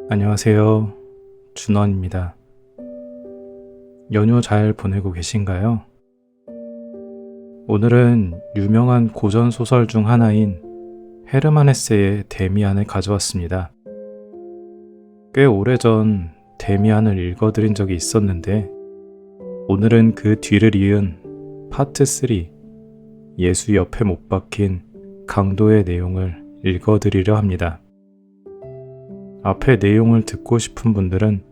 안녕하세요. 준원입니다. 연휴 잘 보내고 계신가요? 오늘은 유명한 고전 소설 중 하나인 헤르만 헤세의 데미안을 가져왔습니다. 꽤 오래전 데미안을 읽어드린 적이 있었는데 오늘은 그 뒤를 이은 파트 3 예수 옆에 못 박힌 강도의 내용을 읽어드리려 합니다. 앞에 내용을 듣고 싶은 분들은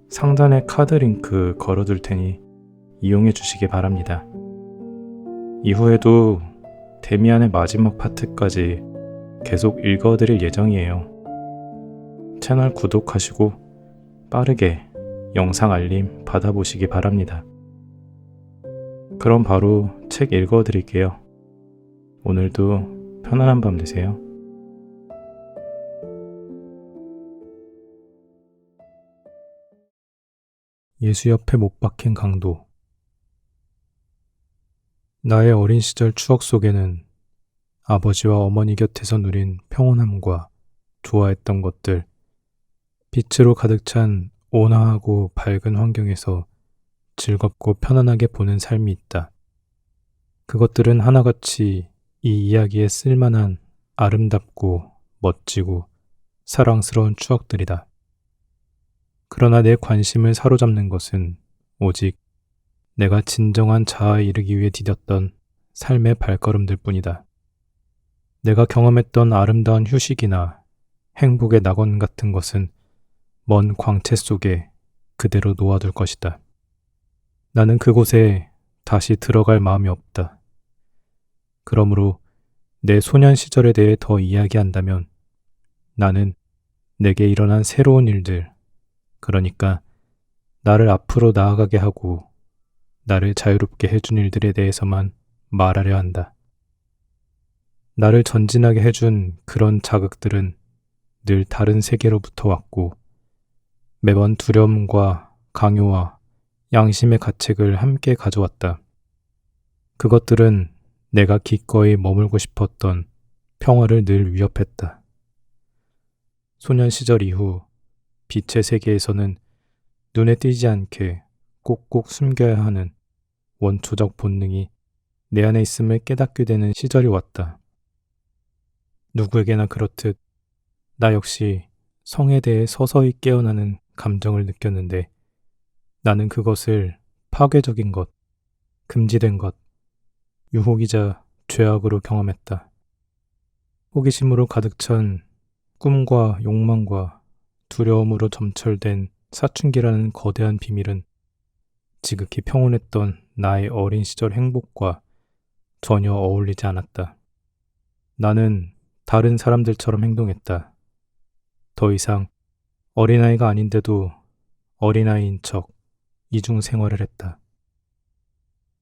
상단에 카드 링크 걸어둘 테니 이용해 주시기 바랍니다. 이후에도 데미안의 마지막 파트까지 계속 읽어드릴 예정이에요. 채널 구독하시고 빠르게 영상 알림 받아보시기 바랍니다. 그럼 바로 책 읽어드릴게요. 오늘도 편안한 밤 되세요. 예수 옆에 못 박힌 강도. 나의 어린 시절 추억 속에는 아버지와 어머니 곁에서 누린 평온함과 좋아했던 것들, 빛으로 가득 찬 온화하고 밝은 환경에서 즐겁고 편안하게 보는 삶이 있다. 그것들은 하나같이 이 이야기에 쓸만한 아름답고 멋지고 사랑스러운 추억들이다. 그러나 내 관심을 사로잡는 것은 오직 내가 진정한 자아에 이르기 위해 디뎠던 삶의 발걸음들 뿐이다. 내가 경험했던 아름다운 휴식이나 행복의 낙원 같은 것은 먼 광채 속에 그대로 놓아둘 것이다. 나는 그곳에 다시 들어갈 마음이 없다. 그러므로 내 소년 시절에 대해 더 이야기한다면 나는 내게 일어난 새로운 일들, 그러니까 나를 앞으로 나아가게 하고 나를 자유롭게 해준 일들에 대해서만 말하려 한다. 나를 전진하게 해준 그런 자극들은 늘 다른 세계로부터 왔고 매번 두려움과 강요와 양심의 가책을 함께 가져왔다. 그것들은 내가 기꺼이 머물고 싶었던 평화를 늘 위협했다. 소년 시절 이후 빛의 세계에서는 눈에 띄지 않게 꼭꼭 숨겨야 하는 원초적 본능이 내 안에 있음을 깨닫게 되는 시절이 왔다. 누구에게나 그렇듯 나 역시 성에 대해 서서히 깨어나는 감정을 느꼈는데 나는 그것을 파괴적인 것, 금지된 것, 유혹이자 죄악으로 경험했다. 호기심으로 가득 찬 꿈과 욕망과 두려움으로 점철된 사춘기라는 거대한 비밀은 지극히 평온했던 나의 어린 시절 행복과 전혀 어울리지 않았다. 나는 다른 사람들처럼 행동했다. 더 이상 어린아이가 아닌데도 어린아이인 척 이중 생활을 했다.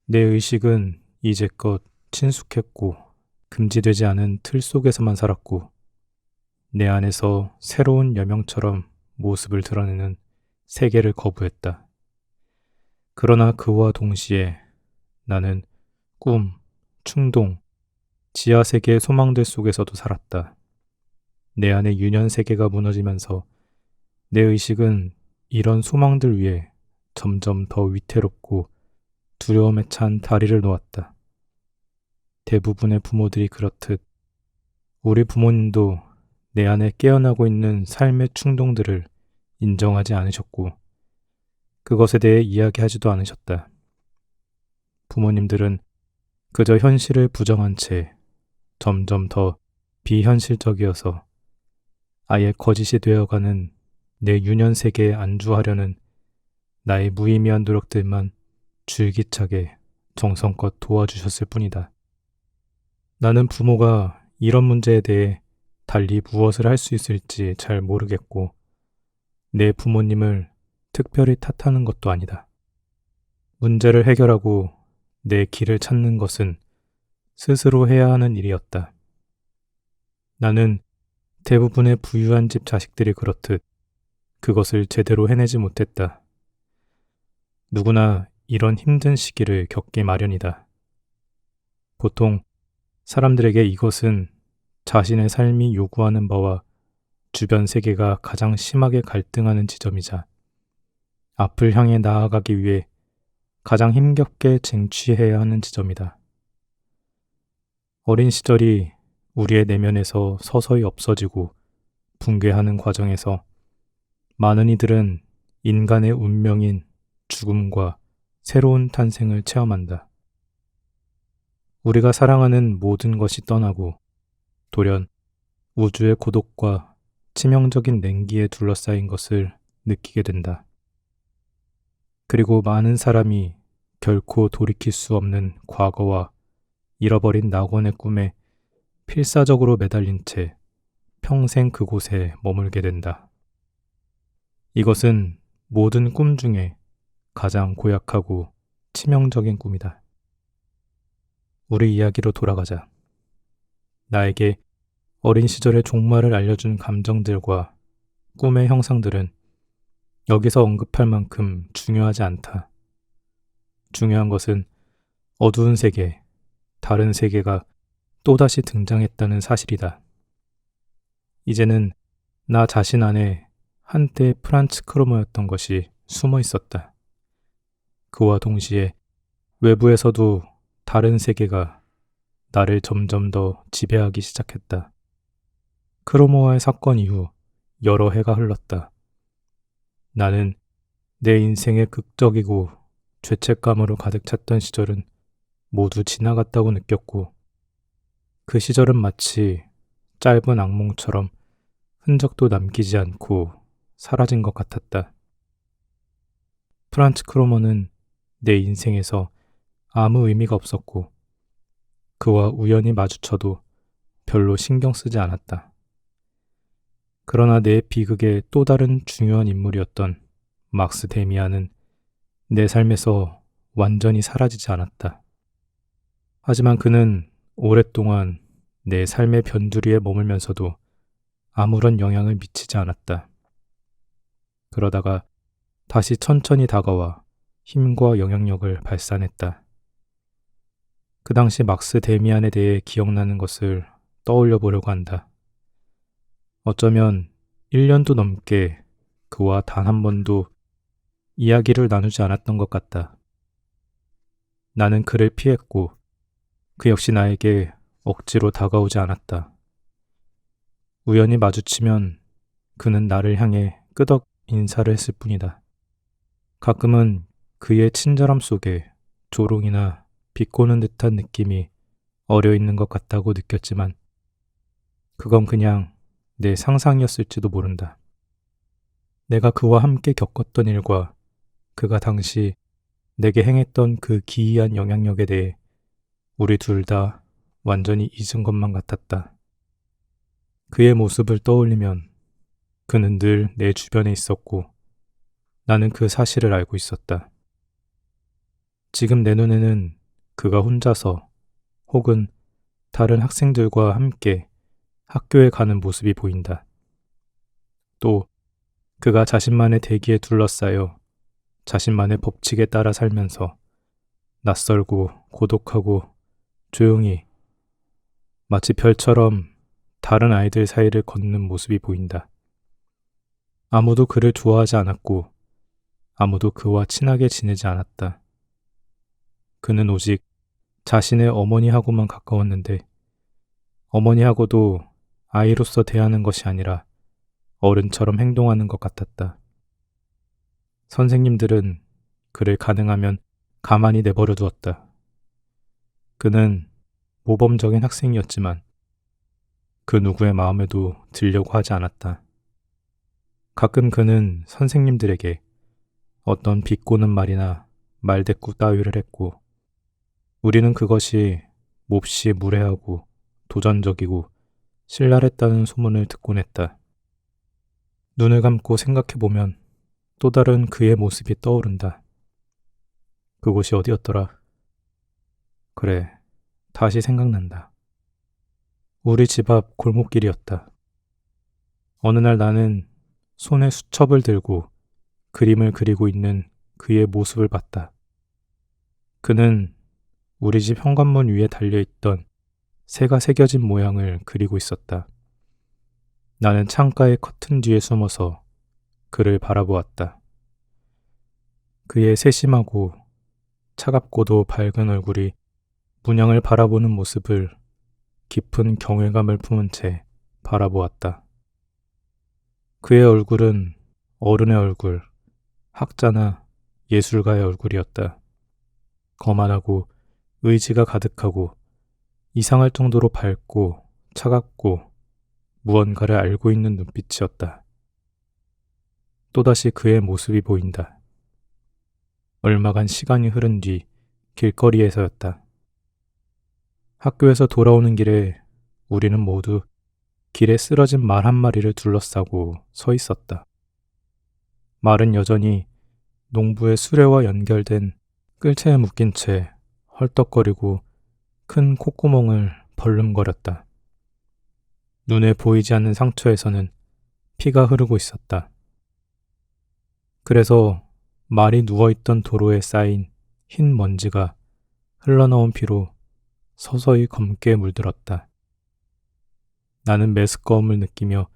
내 의식은 이제껏 친숙했고 금지되지 않은 틀 속에서만 살았고 내 안에서 새로운 여명처럼 모습을 드러내는 세계를 거부했다. 그러나 그와 동시에 나는 꿈, 충동, 지하세계의 소망들 속에서도 살았다. 내 안의 유년 세계가 무너지면서 내 의식은 이런 소망들 위에 점점 더 위태롭고 두려움에 찬 다리를 놓았다. 대부분의 부모들이 그렇듯 우리 부모님도 내 안에 깨어나고 있는 삶의 충동들을 인정하지 않으셨고 그것에 대해 이야기하지도 않으셨다. 부모님들은 그저 현실을 부정한 채 점점 더 비현실적이어서 아예 거짓이 되어가는 내 유년 세계에 안주하려는 나의 무의미한 노력들만 줄기차게 정성껏 도와주셨을 뿐이다. 나는 부모가 이런 문제에 대해 달리 무엇을 할 수 있을지 잘 모르겠고 내 부모님을 특별히 탓하는 것도 아니다. 문제를 해결하고 내 길을 찾는 것은 스스로 해야 하는 일이었다. 나는 대부분의 부유한 집 자식들이 그렇듯 그것을 제대로 해내지 못했다. 누구나 이런 힘든 시기를 겪기 마련이다. 보통 사람들에게 이것은 자신의 삶이 요구하는 바와 주변 세계가 가장 심하게 갈등하는 지점이자 앞을 향해 나아가기 위해 가장 힘겹게 쟁취해야 하는 지점이다. 어린 시절이 우리의 내면에서 서서히 없어지고 붕괴하는 과정에서 많은 이들은 인간의 운명인 죽음과 새로운 탄생을 체험한다. 우리가 사랑하는 모든 것이 떠나고 돌연 우주의 고독과 치명적인 냉기에 둘러싸인 것을 느끼게 된다. 그리고 많은 사람이 결코 돌이킬 수 없는 과거와 잃어버린 낙원의 꿈에 필사적으로 매달린 채 평생 그곳에 머물게 된다. 이것은 모든 꿈 중에 가장 고약하고 치명적인 꿈이다. 우리 이야기로 돌아가자. 나에게 어린 시절의 종말을 알려준 감정들과 꿈의 형상들은 여기서 언급할 만큼 중요하지 않다. 중요한 것은 어두운 세계, 다른 세계가 또다시 등장했다는 사실이다. 이제는 나 자신 안에 한때 프란츠 크로머였던 것이 숨어 있었다. 그와 동시에 외부에서도 다른 세계가 나를 점점 더 지배하기 시작했다. 크로모와의 사건 이후 여러 해가 흘렀다. 나는 내 인생의 극적이고 죄책감으로 가득 찼던 시절은 모두 지나갔다고 느꼈고 그 시절은 마치 짧은 악몽처럼 흔적도 남기지 않고 사라진 것 같았다. 프란츠 크로머는 내 인생에서 아무 의미가 없었고 그와 우연히 마주쳐도 별로 신경 쓰지 않았다. 그러나 내 비극의 또 다른 중요한 인물이었던 막스 데미안은 내 삶에서 완전히 사라지지 않았다. 하지만 그는 오랫동안 내 삶의 변두리에 머물면서도 아무런 영향을 미치지 않았다. 그러다가 다시 천천히 다가와 힘과 영향력을 발산했다. 그 당시 막스 데미안에 대해 기억나는 것을 떠올려 보려고 한다. 어쩌면 1년도 넘게 그와 단 한 번도 이야기를 나누지 않았던 것 같다. 나는 그를 피했고 그 역시 나에게 억지로 다가오지 않았다. 우연히 마주치면 그는 나를 향해 끄덕 인사를 했을 뿐이다. 가끔은 그의 친절함 속에 조롱이나 비꼬는 듯한 느낌이 어려 있는 것 같다고 느꼈지만 그건 그냥 내 상상이었을지도 모른다. 내가 그와 함께 겪었던 일과 그가 당시 내게 행했던 그 기이한 영향력에 대해 우리 둘 다 완전히 잊은 것만 같았다. 그의 모습을 떠올리면 그는 늘 내 주변에 있었고 나는 그 사실을 알고 있었다. 지금 내 눈에는 그가 혼자서 혹은 다른 학생들과 함께 학교에 가는 모습이 보인다. 또 그가 자신만의 대기에 둘러싸여 자신만의 법칙에 따라 살면서 낯설고 고독하고 조용히 마치 별처럼 다른 아이들 사이를 걷는 모습이 보인다. 아무도 그를 좋아하지 않았고 아무도 그와 친하게 지내지 않았다. 그는 오직 자신의 어머니하고만 가까웠는데 어머니하고도 아이로서 대하는 것이 아니라 어른처럼 행동하는 것 같았다. 선생님들은 그를 가능하면 가만히 내버려 두었다. 그는 모범적인 학생이었지만 그 누구의 마음에도 들려고 하지 않았다. 가끔 그는 선생님들에게 어떤 비꼬는 말이나 말대꾸 따위를 했고 우리는 그것이 몹시 무례하고 도전적이고 신랄했다는 소문을 듣곤 했다. 눈을 감고 생각해보면 또 다른 그의 모습이 떠오른다. 그곳이 어디였더라? 그래, 다시 생각난다. 우리 집 앞 골목길이었다. 어느 날 나는 손에 수첩을 들고 그림을 그리고 있는 그의 모습을 봤다. 그는 우리 집 현관문 위에 달려있던 새가 새겨진 모양을 그리고 있었다. 나는 창가의 커튼 뒤에 숨어서 그를 바라보았다. 그의 세심하고 차갑고도 밝은 얼굴이 문양을 바라보는 모습을 깊은 경외감을 품은 채 바라보았다. 그의 얼굴은 어른의 얼굴, 학자나 예술가의 얼굴이었다. 거만하고 의지가 가득하고 이상할 정도로 밝고 차갑고 무언가를 알고 있는 눈빛이었다. 또다시 그의 모습이 보인다. 얼마간 시간이 흐른 뒤 길거리에서였다. 학교에서 돌아오는 길에 우리는 모두 길에 쓰러진 말 한 마리를 둘러싸고 서 있었다. 말은 여전히 농부의 수레와 연결된 끌채에 묶인 채 헐떡거리고 큰 콧구멍을 벌름거렸다. 눈에 보이지 않는 상처에서는 피가 흐르고 있었다. 그래서 말이 누워있던 도로에 쌓인 흰 먼지가 흘러나온 피로 서서히 검게 물들었다. 나는 메스꺼움을 느끼며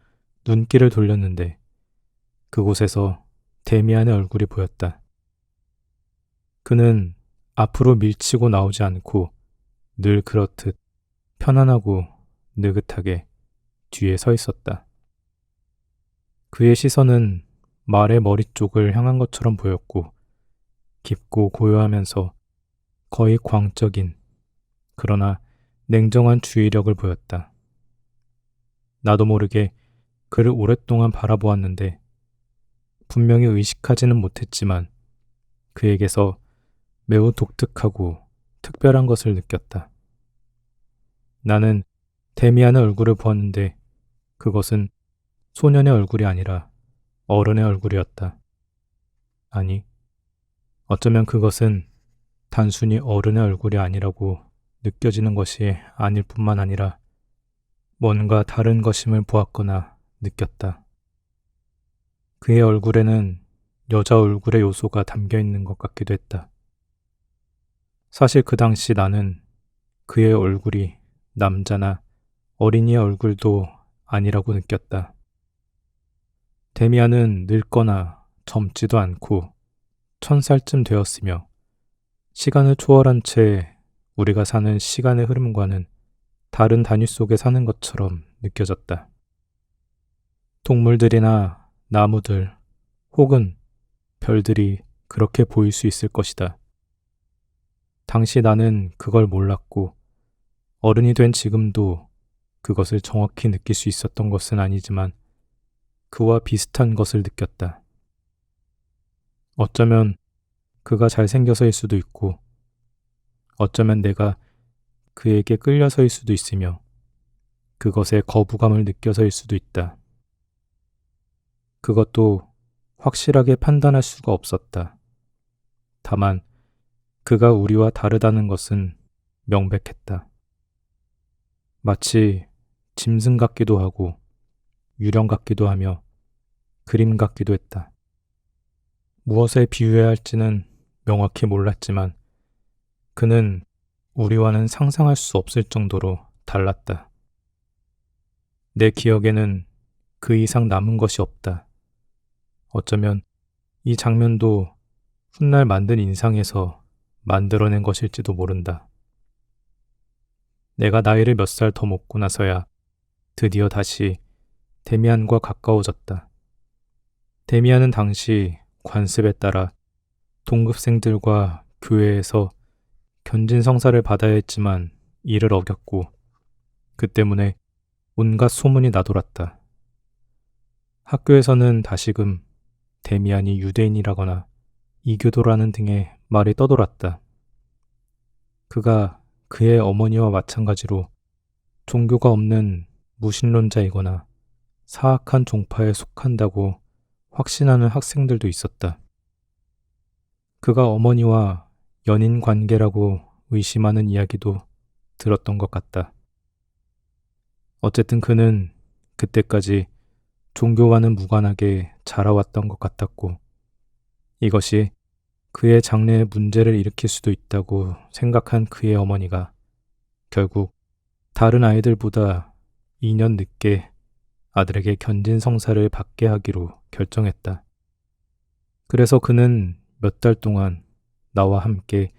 눈길을 돌렸는데 그곳에서 데미안의 얼굴이 보였다. 그는 앞으로 밀치고 나오지 않고 늘 그렇듯 편안하고 느긋하게 뒤에 서 있었다. 그의 시선은 말의 머리 쪽을 향한 것처럼 보였고 깊고 고요하면서 거의 광적인 그러나 냉정한 주의력을 보였다. 나도 모르게 그를 오랫동안 바라보았는데 분명히 의식하지는 못했지만 그에게서 매우 독특하고 특별한 것을 느꼈다. 나는 데미안의 얼굴을 보았는데 그것은 소년의 얼굴이 아니라 어른의 얼굴이었다. 아니, 어쩌면 그것은 단순히 어른의 얼굴이 아니라고 느껴지는 것이 아닐 뿐만 아니라 뭔가 다른 것임을 보았거나 느꼈다. 그의 얼굴에는 여자 얼굴의 요소가 담겨 있는 것 같기도 했다. 사실 그 당시 나는 그의 얼굴이 남자나 어린이의 얼굴도 아니라고 느꼈다. 데미안은 늙거나 젊지도 않고 1000살쯤 되었으며 시간을 초월한 채 우리가 사는 시간의 흐름과는 다른 단위 속에 사는 것처럼 느껴졌다. 동물들이나 나무들 혹은 별들이 그렇게 보일 수 있을 것이다. 당시 나는 그걸 몰랐고 어른이 된 지금도 그것을 정확히 느낄 수 있었던 것은 아니지만 그와 비슷한 것을 느꼈다. 어쩌면 그가 잘생겨서일 수도 있고 어쩌면 내가 그에게 끌려서일 수도 있으며 그것에 거부감을 느껴서일 수도 있다. 그것도 확실하게 판단할 수가 없었다. 다만 그가 우리와 다르다는 것은 명백했다. 마치 짐승 같기도 하고 유령 같기도 하며 그림 같기도 했다. 무엇에 비유해야 할지는 명확히 몰랐지만 그는 우리와는 상상할 수 없을 정도로 달랐다. 내 기억에는 그 이상 남은 것이 없다. 어쩌면 이 장면도 훗날 만든 인상에서 만들어낸 것일지도 모른다. 내가 나이를 몇 살 더 먹고 나서야 드디어 다시 데미안과 가까워졌다. 데미안은 당시 관습에 따라 동급생들과 교회에서 견진성사를 받아야 했지만 이를 어겼고 그 때문에 온갖 소문이 나돌았다. 학교에서는 다시금 데미안이 유대인이라거나 이교도라는 등의 말이 떠돌았다. 그가 그의 어머니와 마찬가지로 종교가 없는 무신론자이거나 사악한 종파에 속한다고 확신하는 학생들도 있었다. 그가 어머니와 연인 관계라고 의심하는 이야기도 들었던 것 같다. 어쨌든 그는 그때까지 종교와는 무관하게 자라왔던 것 같았고 이것이 그의 장래에 문제를 일으킬 수도 있다고 생각한 그의 어머니가 결국 다른 아이들보다 2년 늦게 아들에게 견진성사를 받게 하기로 결정했다. 그래서 그는 몇 달 동안 나와 함께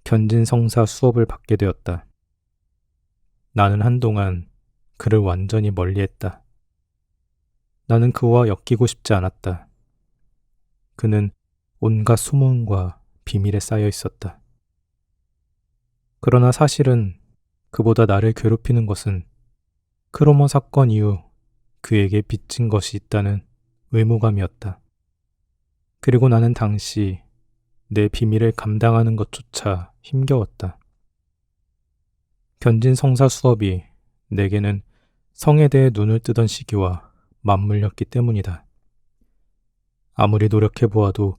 견진성사 수업을 받게 되었다. 나는 한동안 그를 완전히 멀리했다. 나는 그와 엮이고 싶지 않았다. 그는 온갖 소문과 비밀에 쌓여 있었다. 그러나 사실은 그보다 나를 괴롭히는 것은 크로모 사건 이후 그에게 빚진 것이 있다는 의무감이었다. 그리고 나는 당시 내 비밀을 감당하는 것조차 힘겨웠다. 견진성사 수업이 내게는 성에 대해 눈을 뜨던 시기와 맞물렸기 때문이다. 아무리 노력해 보아도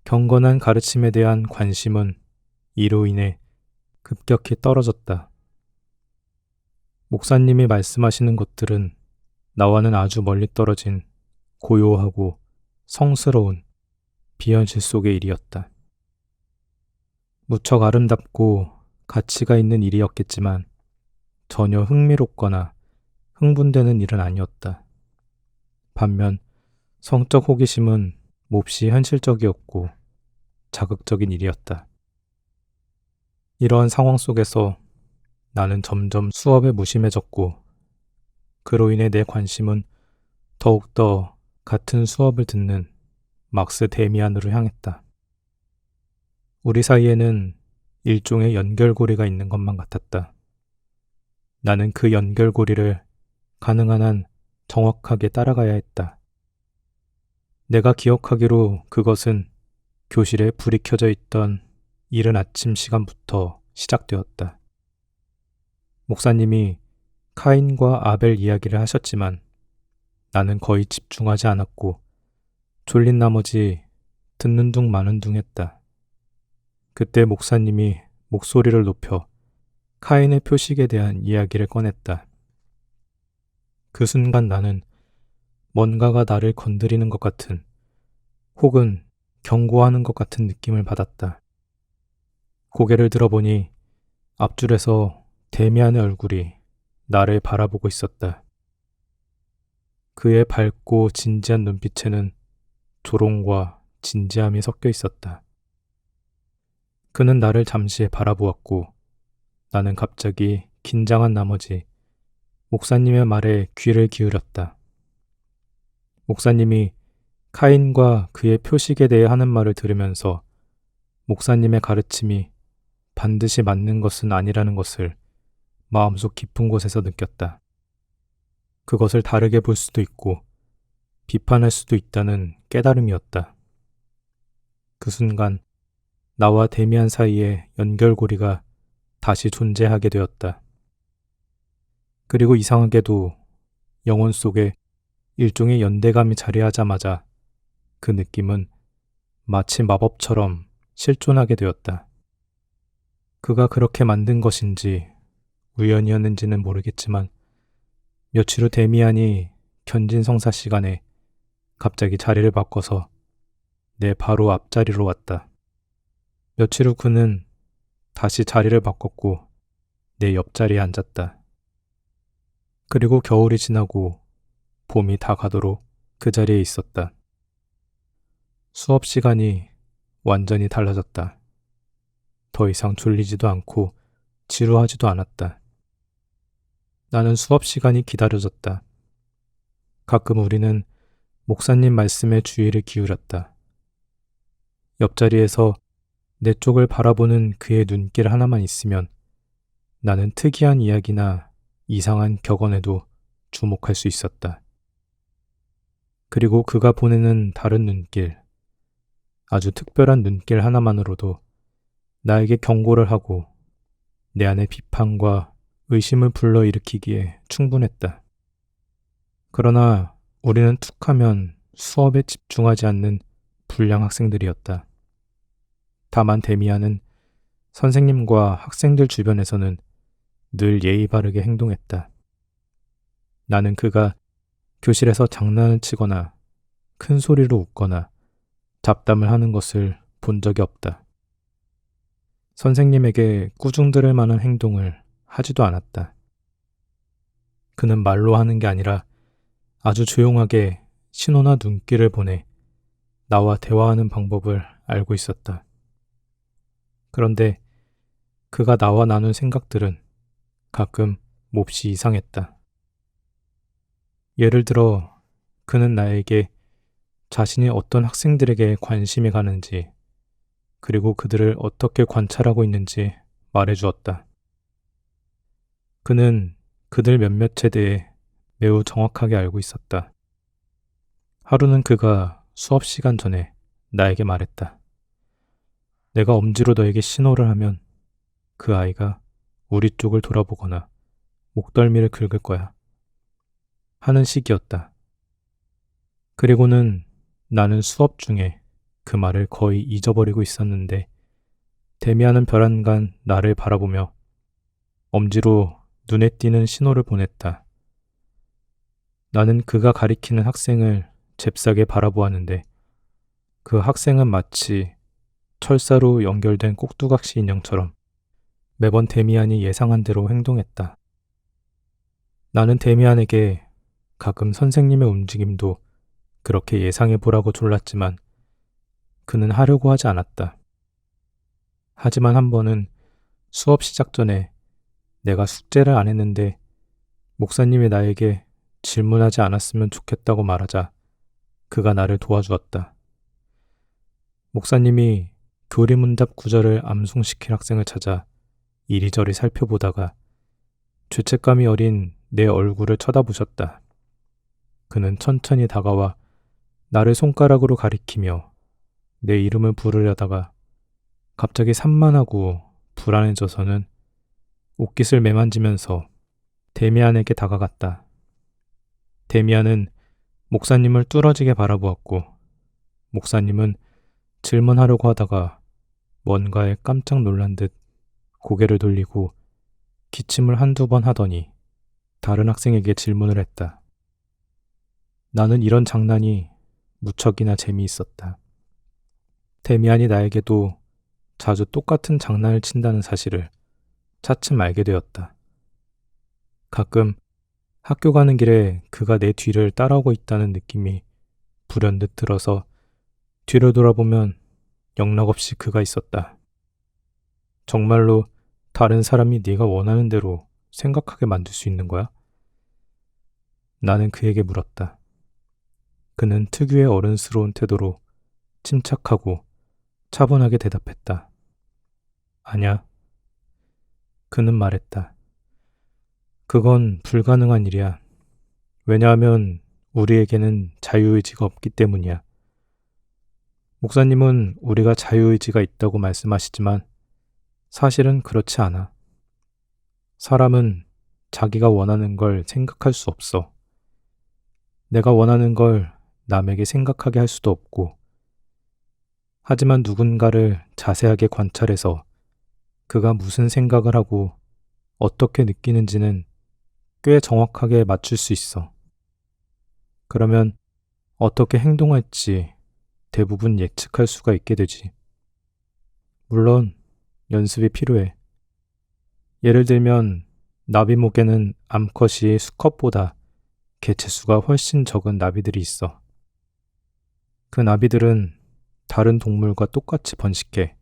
경건한 가르침에 대한 관심은 이로 인해 급격히 떨어졌다. 목사님이 말씀하시는 것들은 나와는 아주 멀리 떨어진 고요하고 성스러운 비현실 속의 일이었다. 무척 아름답고 가치가 있는 일이었겠지만 전혀 흥미롭거나 흥분되는 일은 아니었다. 반면 성적 호기심은 몹시 현실적이었고 자극적인 일이었다. 이러한 상황 속에서 나는 점점 수업에 무심해졌고 그로 인해 내 관심은 더욱더 같은 수업을 듣는 막스 데미안으로 향했다. 우리 사이에는 일종의 연결고리가 있는 것만 같았다. 나는 그 연결고리를 가능한 한 정확하게 따라가야 했다. 내가 기억하기로 그것은 교실에 불이 켜져 있던 이른 아침 시간부터 시작되었다. 목사님이 카인과 아벨 이야기를 하셨지만 나는 거의 집중하지 않았고 졸린 나머지 듣는 둥 마는 둥 했다. 그때 목사님이 목소리를 높여 카인의 표식에 대한 이야기를 꺼냈다. 그 순간 나는 뭔가가 나를 건드리는 것 같은 혹은 경고하는 것 같은 느낌을 받았다. 고개를 들어보니 앞줄에서 데미안의 얼굴이 나를 바라보고 있었다. 그의 밝고 진지한 눈빛에는 조롱과 진지함이 섞여 있었다. 그는 나를 잠시 바라보았고 나는 갑자기 긴장한 나머지 목사님의 말에 귀를 기울였다. 목사님이 카인과 그의 표식에 대해 하는 말을 들으면서 목사님의 가르침이 반드시 맞는 것은 아니라는 것을 마음속 깊은 곳에서 느꼈다. 그것을 다르게 볼 수도 있고 비판할 수도 있다는 깨달음이었다. 그 순간 나와 데미안 사이의 연결고리가 다시 존재하게 되었다. 그리고 이상하게도 영혼 속에 일종의 연대감이 자리하자마자 그 느낌은 마치 마법처럼 실존하게 되었다. 그가 그렇게 만든 것인지 우연이었는지는 모르겠지만 며칠 후 데미안이 견진성사 시간에 갑자기 자리를 바꿔서 내 바로 앞자리로 왔다. 며칠 후 그는 다시 자리를 바꿨고 내 옆자리에 앉았다. 그리고 겨울이 지나고 봄이 다 가도록 그 자리에 있었다. 수업 시간이 완전히 달라졌다. 더 이상 졸리지도 않고 지루하지도 않았다. 나는 수업 시간이 기다려졌다. 가끔 우리는 목사님 말씀에 주의를 기울였다. 옆자리에서 내 쪽을 바라보는 그의 눈길 하나만 있으면 나는 특이한 이야기나 이상한 격언에도 주목할 수 있었다. 그리고 그가 보내는 다른 눈길, 아주 특별한 눈길 하나만으로도 나에게 경고를 하고 내 안에 비판과 의심을 불러일으키기에 충분했다. 그러나 우리는 툭하면 수업에 집중하지 않는 불량 학생들이었다. 다만 데미안은 선생님과 학생들 주변에서는 늘 예의 바르게 행동했다. 나는 그가 교실에서 장난을 치거나 큰 소리로 웃거나 잡담을 하는 것을 본 적이 없다. 선생님에게 꾸중들을 만한 행동을 하지도 않았다. 그는 말로 하는 게 아니라 아주 조용하게 신호나 눈길을 보내 나와 대화하는 방법을 알고 있었다. 그런데 그가 나와 나눈 생각들은 가끔 몹시 이상했다. 예를 들어 그는 나에게 자신이 어떤 학생들에게 관심이 가는지, 그리고 그들을 어떻게 관찰하고 있는지 말해 주었다. 그는 그들 몇몇에 대해 매우 정확하게 알고 있었다. 하루는 그가 수업 시간 전에 나에게 말했다. 내가 엄지로 너에게 신호를 하면 그 아이가 우리 쪽을 돌아보거나 목덜미를 긁을 거야. 하는 식이었다. 그리고는 나는 수업 중에 그 말을 거의 잊어버리고 있었는데 데미안은 별안간 나를 바라보며 엄지로 눈에 띄는 신호를 보냈다. 나는 그가 가리키는 학생을 잽싸게 바라보았는데 그 학생은 마치 철사로 연결된 꼭두각시 인형처럼 매번 데미안이 예상한 대로 행동했다. 나는 데미안에게 가끔 선생님의 움직임도 그렇게 예상해 보라고 졸랐지만 그는 하려고 하지 않았다. 하지만 한 번은 수업 시작 전에 내가 숙제를 안 했는데 목사님이 나에게 질문하지 않았으면 좋겠다고 말하자 그가 나를 도와주었다. 목사님이 교리문답 구절을 암송시킬 학생을 찾아 이리저리 살펴보다가 죄책감이 어린 내 얼굴을 쳐다보셨다. 그는 천천히 다가와 나를 손가락으로 가리키며 내 이름을 부르려다가 갑자기 산만하고 불안해져서는 옷깃을 매만지면서 데미안에게 다가갔다. 데미안은 목사님을 뚫어지게 바라보았고 목사님은 질문하려고 하다가 뭔가에 깜짝 놀란 듯 고개를 돌리고 기침을 한두 번 하더니 다른 학생에게 질문을 했다. 나는 이런 장난이 무척이나 재미있었다. 데미안이 나에게도 자주 똑같은 장난을 친다는 사실을 차츰 알게 되었다. 가끔 학교 가는 길에 그가 내 뒤를 따라오고 있다는 느낌이 불현듯 들어서 뒤를 돌아보면 영락없이 그가 있었다. 정말로 다른 사람이 네가 원하는 대로 생각하게 만들 수 있는 거야? 나는 그에게 물었다. 그는 특유의 어른스러운 태도로 침착하고 차분하게 대답했다. 아냐. 그는 말했다. 그건 불가능한 일이야. 왜냐하면 우리에게는 자유의지가 없기 때문이야. 목사님은 우리가 자유의지가 있다고 말씀하시지만 사실은 그렇지 않아. 사람은 자기가 원하는 걸 생각할 수 없어. 내가 원하는 걸 남에게 생각하게 할 수도 없고, 하지만 누군가를 자세하게 관찰해서 그가 무슨 생각을 하고 어떻게 느끼는지는 꽤 정확하게 맞출 수 있어. 그러면 어떻게 행동할지 대부분 예측할 수가 있게 되지. 물론 연습이 필요해. 예를 들면 나비목에는 암컷이 수컷보다 개체수가 훨씬 적은 나비들이 있어. 그 나비들은 다른 동물과 똑같이 번식해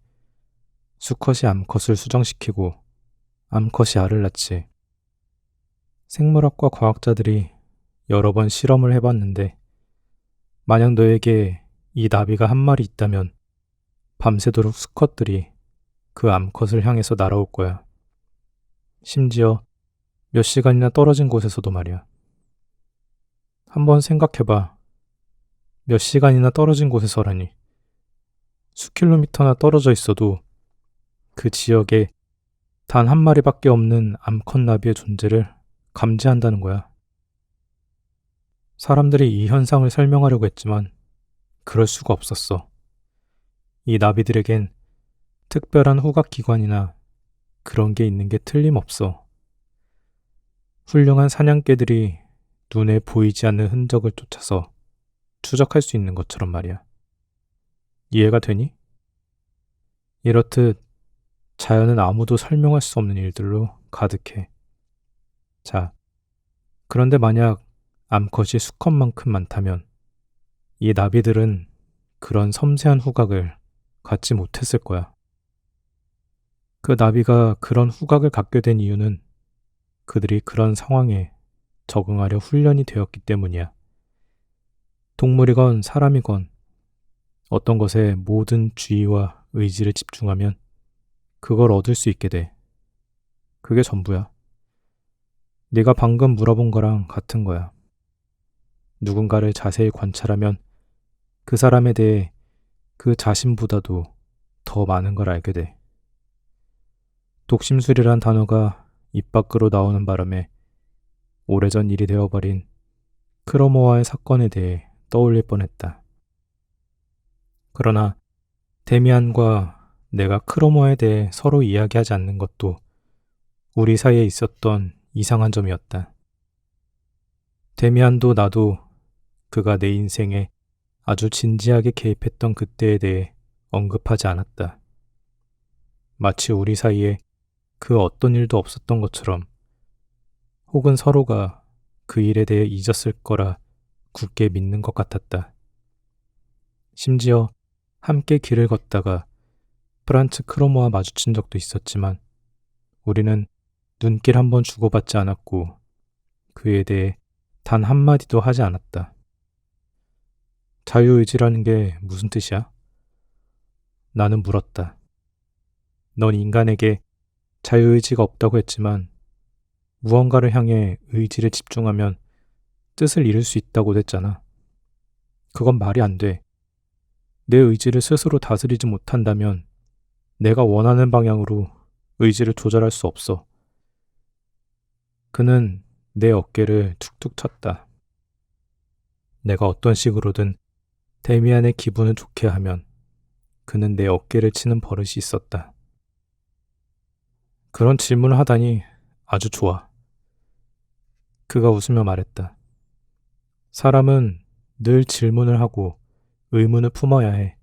수컷이 암컷을 수정시키고 암컷이 알을 낳지. 생물학과 과학자들이 여러 번 실험을 해봤는데 만약 너에게 이 나비가 한 마리 있다면 밤새도록 수컷들이 그 암컷을 향해서 날아올 거야. 심지어 몇 시간이나 떨어진 곳에서도 말이야. 한번 생각해봐. 몇 시간이나 떨어진 곳에서라니. 수킬로미터나 떨어져 있어도 그 지역에 단 한 마리밖에 없는 암컷 나비의 존재를 감지한다는 거야. 사람들이 이 현상을 설명하려고 했지만 그럴 수가 없었어. 이 나비들에겐 특별한 후각기관이나 그런 게 있는 게 틀림없어. 훌륭한 사냥개들이 눈에 보이지 않는 흔적을 쫓아서 추적할 수 있는 것처럼 말이야. 이해가 되니? 이렇듯 자연은 아무도 설명할 수 없는 일들로 가득해. 자, 그런데 만약 암컷이 수컷만큼 많다면 이 나비들은 그런 섬세한 후각을 갖지 못했을 거야. 그 나비가 그런 후각을 갖게 된 이유는 그들이 그런 상황에 적응하려 훈련이 되었기 때문이야. 동물이건 사람이건 어떤 것에 모든 주의와 의지를 집중하면 그걸 얻을 수 있게 돼. 그게 전부야. 네가 방금 물어본 거랑 같은 거야. 누군가를 자세히 관찰하면 그 사람에 대해 그 자신보다도 더 많은 걸 알게 돼. 독심술이란 단어가 입 밖으로 나오는 바람에 오래전 일이 되어버린 크로모와의 사건에 대해 떠올릴 뻔했다. 그러나 데미안과 내가 크로모에 대해 서로 이야기하지 않는 것도 우리 사이에 있었던 이상한 점이었다. 데미안도 나도 그가 내 인생에 아주 진지하게 개입했던 그때에 대해 언급하지 않았다. 마치 우리 사이에 그 어떤 일도 없었던 것처럼, 혹은 서로가 그 일에 대해 잊었을 거라 굳게 믿는 것 같았다. 심지어 함께 길을 걷다가 프란츠 크로모와 마주친 적도 있었지만 우리는 눈길 한번 주고받지 않았고 그에 대해 단 한마디도 하지 않았다. 자유의지라는 게 무슨 뜻이야? 나는 물었다. 넌 인간에게 자유의지가 없다고 했지만 무언가를 향해 의지를 집중하면 뜻을 이룰 수 있다고 했잖아. 그건 말이 안 돼. 내 의지를 스스로 다스리지 못한다면 내가 원하는 방향으로 의지를 조절할 수 없어. 그는 내 어깨를 툭툭 쳤다. 내가 어떤 식으로든 데미안의 기분을 좋게 하면 그는 내 어깨를 치는 버릇이 있었다. 그런 질문을 하다니 아주 좋아. 그가 웃으며 말했다. 사람은 늘 질문을 하고 의문을 품어야 해.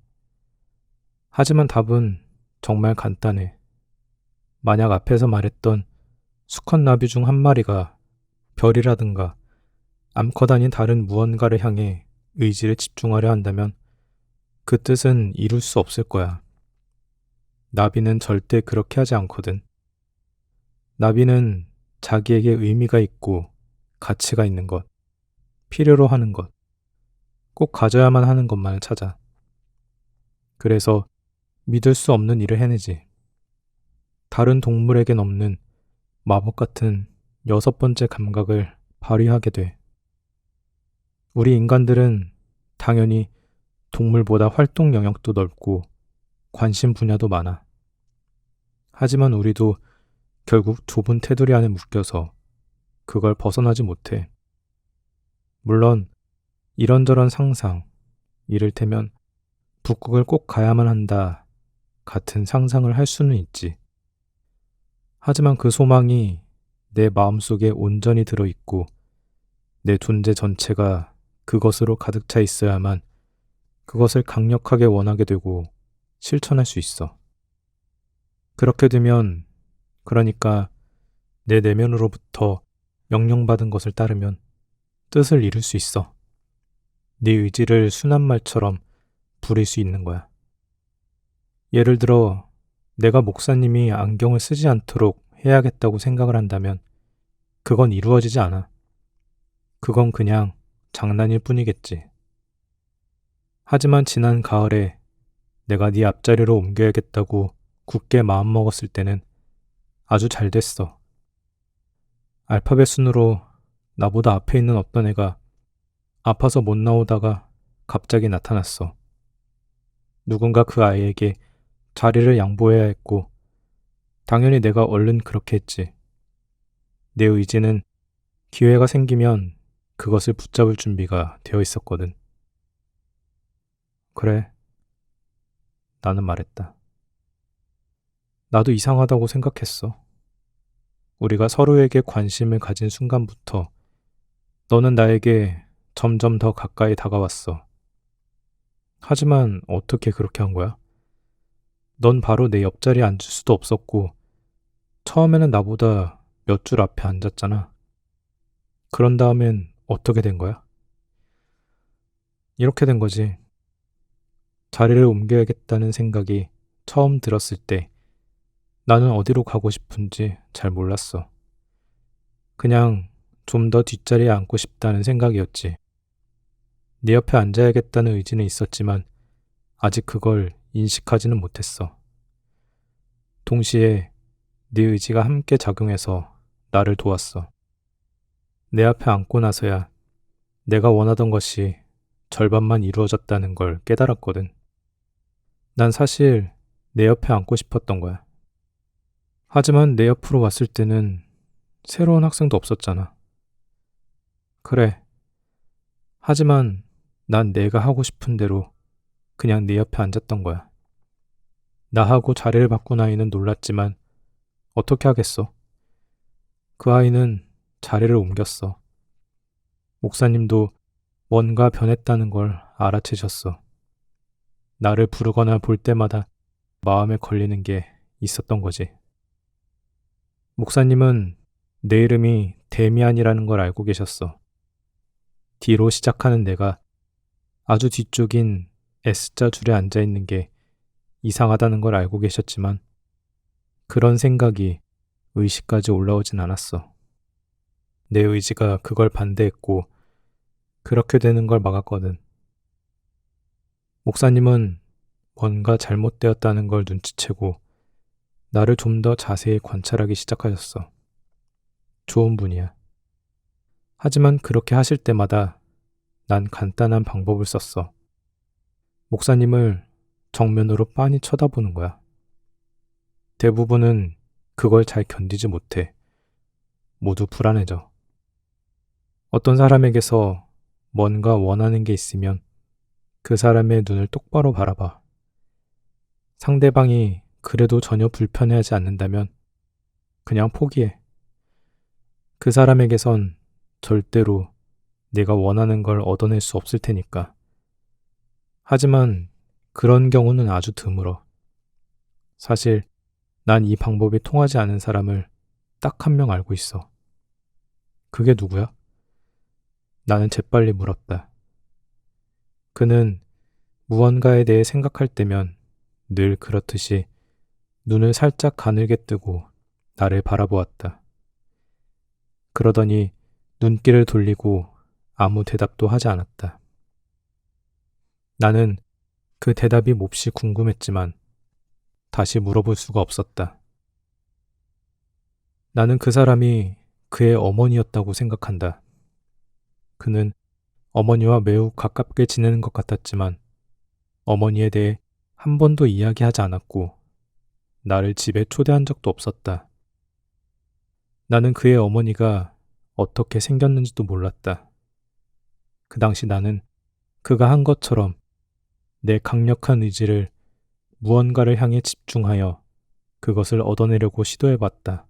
하지만 답은 정말 간단해. 만약 앞에서 말했던 수컷 나비 중 한 마리가 별이라든가 암컷 아닌 다른 무언가를 향해 의지를 집중하려 한다면 그 뜻은 이룰 수 없을 거야. 나비는 절대 그렇게 하지 않거든. 나비는 자기에게 의미가 있고 가치가 있는 것, 필요로 하는 것, 꼭 가져야만 하는 것만을 찾아. 그래서 믿을 수 없는 일을 해내지. 다른 동물에겐 없는 마법 같은 여섯 번째 감각을 발휘하게 돼. 우리 인간들은 당연히 동물보다 활동 영역도 넓고 관심 분야도 많아. 하지만 우리도 결국 좁은 테두리 안에 묶여서 그걸 벗어나지 못해. 물론 이런저런 상상, 이를테면 북극을 꼭 가야만 한다 같은 상상을 할 수는 있지. 하지만 그 소망이 내 마음속에 온전히 들어있고 내 존재 전체가 그것으로 가득 차 있어야만 그것을 강력하게 원하게 되고 실천할 수 있어. 그렇게 되면, 그러니까 내 내면으로부터 명령받은 것을 따르면 뜻을 이룰 수 있어. 네 의지를 순한 말처럼 부릴 수 있는 거야. 예를 들어 내가 목사님이 안경을 쓰지 않도록 해야겠다고 생각을 한다면 그건 이루어지지 않아. 그건 그냥 장난일 뿐이겠지. 하지만 지난 가을에 내가 네 앞자리로 옮겨야겠다고 굳게 마음먹었을 때는 아주 잘 됐어. 알파벳 순으로 나보다 앞에 있는 어떤 애가 아파서 못 나오다가 갑자기 나타났어. 누군가 그 아이에게 자리를 양보해야 했고 당연히 내가 얼른 그렇게 했지. 내 의지는 기회가 생기면 그것을 붙잡을 준비가 되어 있었거든. 그래, 나는 말했다. 나도 이상하다고 생각했어. 우리가 서로에게 관심을 가진 순간부터 너는 나에게 점점 더 가까이 다가왔어. 하지만 어떻게 그렇게 한 거야? 넌 바로 내 옆자리에 앉을 수도 없었고 처음에는 나보다 몇 줄 앞에 앉았잖아. 그런 다음엔 어떻게 된 거야? 이렇게 된 거지. 자리를 옮겨야겠다는 생각이 처음 들었을 때 나는 어디로 가고 싶은지 잘 몰랐어. 그냥 좀 더 뒷자리에 앉고 싶다는 생각이었지. 네 옆에 앉아야겠다는 의지는 있었지만 아직 그걸 인식하지는 못했어. 동시에 네 의지가 함께 작용해서 나를 도왔어. 내 앞에 앉고 나서야 내가 원하던 것이 절반만 이루어졌다는 걸 깨달았거든. 난 사실 내 옆에 앉고 싶었던 거야. 하지만 내 옆으로 왔을 때는 새로운 학생도 없었잖아. 그래. 하지만 난 내가 하고 싶은 대로 그냥 네 옆에 앉았던 거야. 나하고 자리를 바꾼 아이는 놀랐지만 어떻게 하겠어? 그 아이는 자리를 옮겼어. 목사님도 뭔가 변했다는 걸 알아채셨어. 나를 부르거나 볼 때마다 마음에 걸리는 게 있었던 거지. 목사님은 내 이름이 데미안이라는 걸 알고 계셨어. D로 시작하는 내가 아주 뒤쪽인 S자 줄에 앉아 있는 게 이상하다는 걸 알고 계셨지만 그런 생각이 의식까지 올라오진 않았어. 내 의지가 그걸 반대했고 그렇게 되는 걸 막았거든. 목사님은 뭔가 잘못되었다는 걸 눈치채고 나를 좀 더 자세히 관찰하기 시작하셨어. 좋은 분이야. 하지만 그렇게 하실 때마다 난 간단한 방법을 썼어. 목사님을 정면으로 빤히 쳐다보는 거야. 대부분은 그걸 잘 견디지 못해. 모두 불안해져. 어떤 사람에게서 뭔가 원하는 게 있으면 그 사람의 눈을 똑바로 바라봐. 상대방이 그래도 전혀 불편해하지 않는다면 그냥 포기해. 그 사람에게선 절대로 내가 원하는 걸 얻어낼 수 없을 테니까. 하지만 그런 경우는 아주 드물어. 사실 난 이 방법이 통하지 않은 사람을 딱 한 명 알고 있어. 그게 누구야? 나는 재빨리 물었다. 그는 무언가에 대해 생각할 때면 늘 그렇듯이 눈을 살짝 가늘게 뜨고 나를 바라보았다. 그러더니 눈길을 돌리고 아무 대답도 하지 않았다. 나는 그 대답이 몹시 궁금했지만 다시 물어볼 수가 없었다. 나는 그 사람이 그의 어머니였다고 생각한다. 그는 어머니와 매우 가깝게 지내는 것 같았지만 어머니에 대해 한 번도 이야기하지 않았고 나를 집에 초대한 적도 없었다. 나는 그의 어머니가 어떻게 생겼는지도 몰랐다. 그 당시 나는 그가 한 것처럼 내 강력한 의지를 무언가를 향해 집중하여 그것을 얻어내려고 시도해봤다.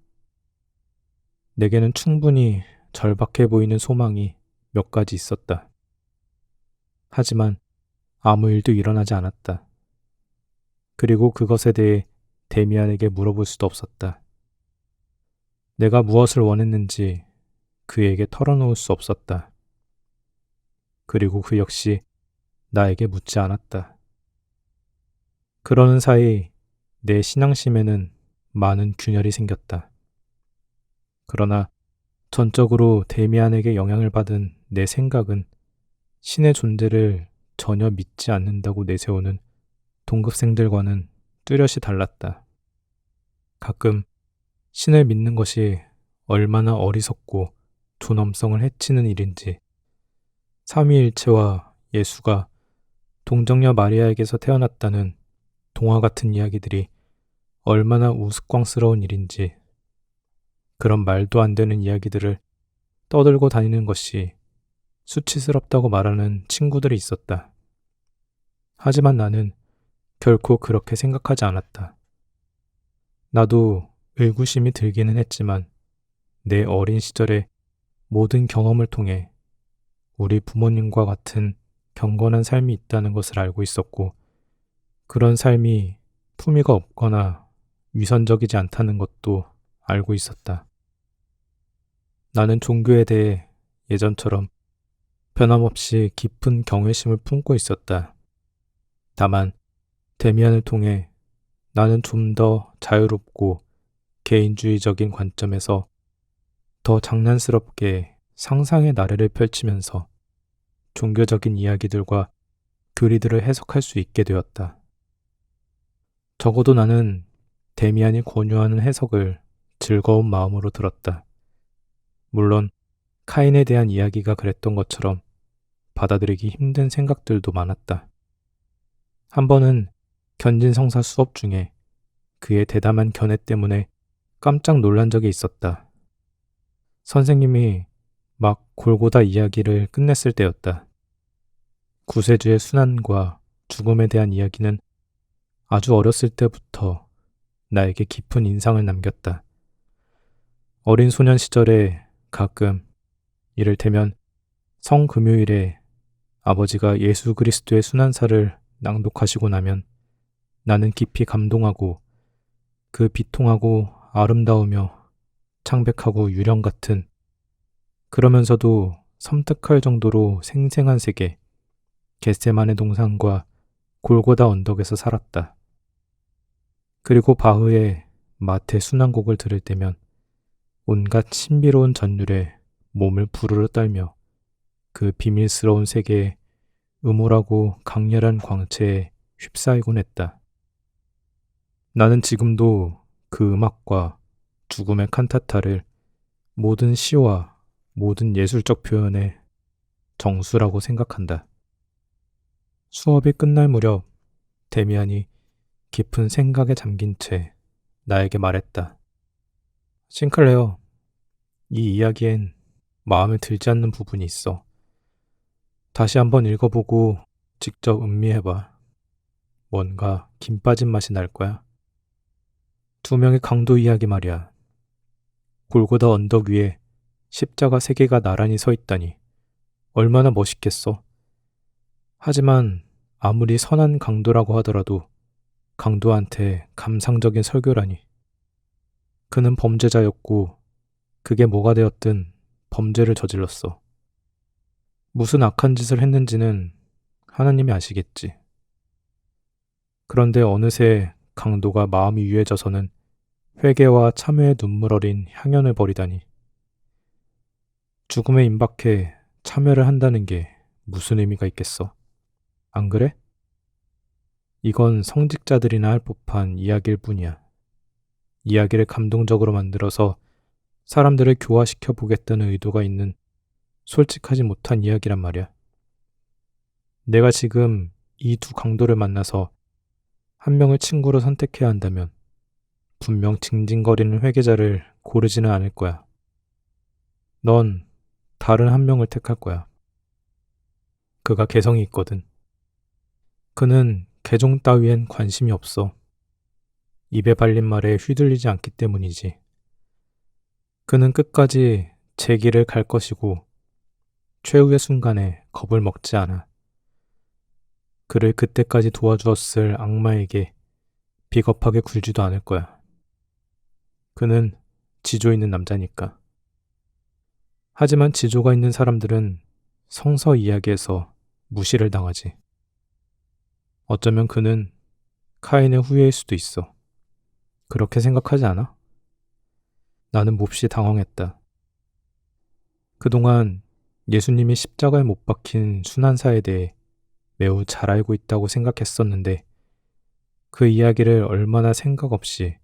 내게는 충분히 절박해 보이는 소망이 몇 가지 있었다. 하지만 아무 일도 일어나지 않았다. 그리고 그것에 대해 데미안에게 물어볼 수도 없었다. 내가 무엇을 원했는지 그에게 털어놓을 수 없었다. 그리고 그 역시 나에게 묻지 않았다. 그러는 사이 내 신앙심에는 많은 균열이 생겼다. 그러나 전적으로 데미안에게 영향을 받은 내 생각은 신의 존재를 전혀 믿지 않는다고 내세우는 동급생들과는 뚜렷이 달랐다. 가끔 신을 믿는 것이 얼마나 어리석고 존엄성을 해치는 일인지, 삼위일체와 예수가 동정녀 마리아에게서 태어났다는 동화 같은 이야기들이 얼마나 우스꽝스러운 일인지, 그런 말도 안 되는 이야기들을 떠들고 다니는 것이 수치스럽다고 말하는 친구들이 있었다. 하지만 나는 결코 그렇게 생각하지 않았다. 나도 의구심이 들기는 했지만 내 어린 시절의 모든 경험을 통해 우리 부모님과 같은 경건한 삶이 있다는 것을 알고 있었고, 그런 삶이 품위가 없거나 위선적이지 않다는 것도 알고 있었다. 나는 종교에 대해 예전처럼 변함없이 깊은 경외심을 품고 있었다. 다만 데미안을 통해 나는 좀 더 자유롭고 개인주의적인 관점에서 더 장난스럽게 상상의 나래를 펼치면서 종교적인 이야기들과 교리들을 해석할 수 있게 되었다. 적어도 나는 데미안이 권유하는 해석을 즐거운 마음으로 들었다. 물론 카인에 대한 이야기가 그랬던 것처럼 받아들이기 힘든 생각들도 많았다. 한 번은 견진성사 수업 중에 그의 대담한 견해 때문에 깜짝 놀란 적이 있었다. 선생님이 막 골고다 이야기를 끝냈을 때였다. 구세주의 순환과 죽음에 대한 이야기는 아주 어렸을 때부터 나에게 깊은 인상을 남겼다. 어린 소년 시절에 가끔 이를테면 성금요일에 아버지가 예수 그리스도의 순환사를 낭독하시고 나면 나는 깊이 감동하고 그 비통하고 아름다우며 창백하고 유령 같은 그러면서도 섬뜩할 정도로 생생한 세계 겟세마네 동산과 골고다 언덕에서 살았다. 그리고 바흐의 마태 순환곡을 들을 때면 온갖 신비로운 전율에 몸을 부르르 떨며 그 비밀스러운 세계의 음울하고 강렬한 광채에 휩싸이곤 했다. 나는 지금도 그 음악과 죽음의 칸타타를 모든 시와 모든 예술적 표현의 정수라고 생각한다. 수업이 끝날 무렵 데미안이 깊은 생각에 잠긴 채 나에게 말했다. 싱클레어, 이 이야기엔 마음에 들지 않는 부분이 있어. 다시 한번 읽어보고 직접 음미해봐. 뭔가 김 빠진 맛이 날 거야. 두 명의 강도 이야기 말이야. 골고다 언덕 위에 십자가 세 개가 나란히 서 있다니 얼마나 멋있겠어. 하지만 아무리 선한 강도라고 하더라도 강도한테 감상적인 설교라니. 그는 범죄자였고 그게 뭐가 되었든 범죄를 저질렀어. 무슨 악한 짓을 했는지는 하나님이 아시겠지. 그런데 어느새 강도가 마음이 유해져서는 회개와 참회의 눈물 어린 향연을 벌이다니. 죽음에 임박해 참회를 한다는 게 무슨 의미가 있겠어? 안 그래? 이건 성직자들이나 할 법한 이야기일 뿐이야. 이야기를 감동적으로 만들어서 사람들을 교화시켜 보겠다는 의도가 있는 솔직하지 못한 이야기란 말이야. 내가 지금 이 두 강도를 만나서 한 명을 친구로 선택해야 한다면 분명 징징거리는 회계자를 고르지는 않을 거야. 넌 다른 한 명을 택할 거야. 그가 개성이 있거든. 그는 개종 따위엔 관심이 없어. 입에 발린 말에 휘둘리지 않기 때문이지. 그는 끝까지 제 길을 갈 것이고 최후의 순간에 겁을 먹지 않아. 그를 그때까지 도와주었을 악마에게 비겁하게 굴지도 않을 거야. 그는 지조 있는 남자니까. 하지만 지조가 있는 사람들은 성서 이야기에서 무시를 당하지. 어쩌면 그는 카인의 후예일 수도 있어. 그렇게 생각하지 않아? 나는 몹시 당황했다. 그동안 예수님이 십자가에 못 박힌 순환사에 대해 매우 잘 알고 있다고 생각했었는데 그 이야기를 얼마나 생각 없이,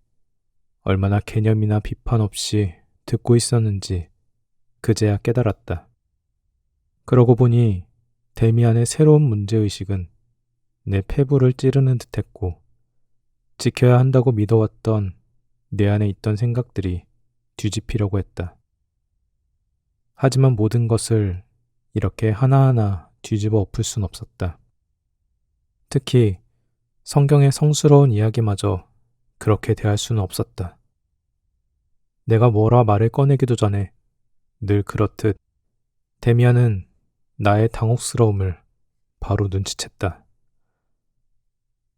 얼마나 개념이나 비판 없이 듣고 있었는지 그제야 깨달았다. 그러고 보니 데미안의 새로운 문제의식은 내 폐부를 찌르는 듯했고 지켜야 한다고 믿어왔던 내 안에 있던 생각들이 뒤집히려고 했다. 하지만 모든 것을 이렇게 하나하나 뒤집어 엎을 순 없었다. 특히 성경의 성스러운 이야기마저 그렇게 대할 수는 없었다. 내가 뭐라 말을 꺼내기도 전에 늘 그렇듯 데미안은 나의 당혹스러움을 바로 눈치챘다.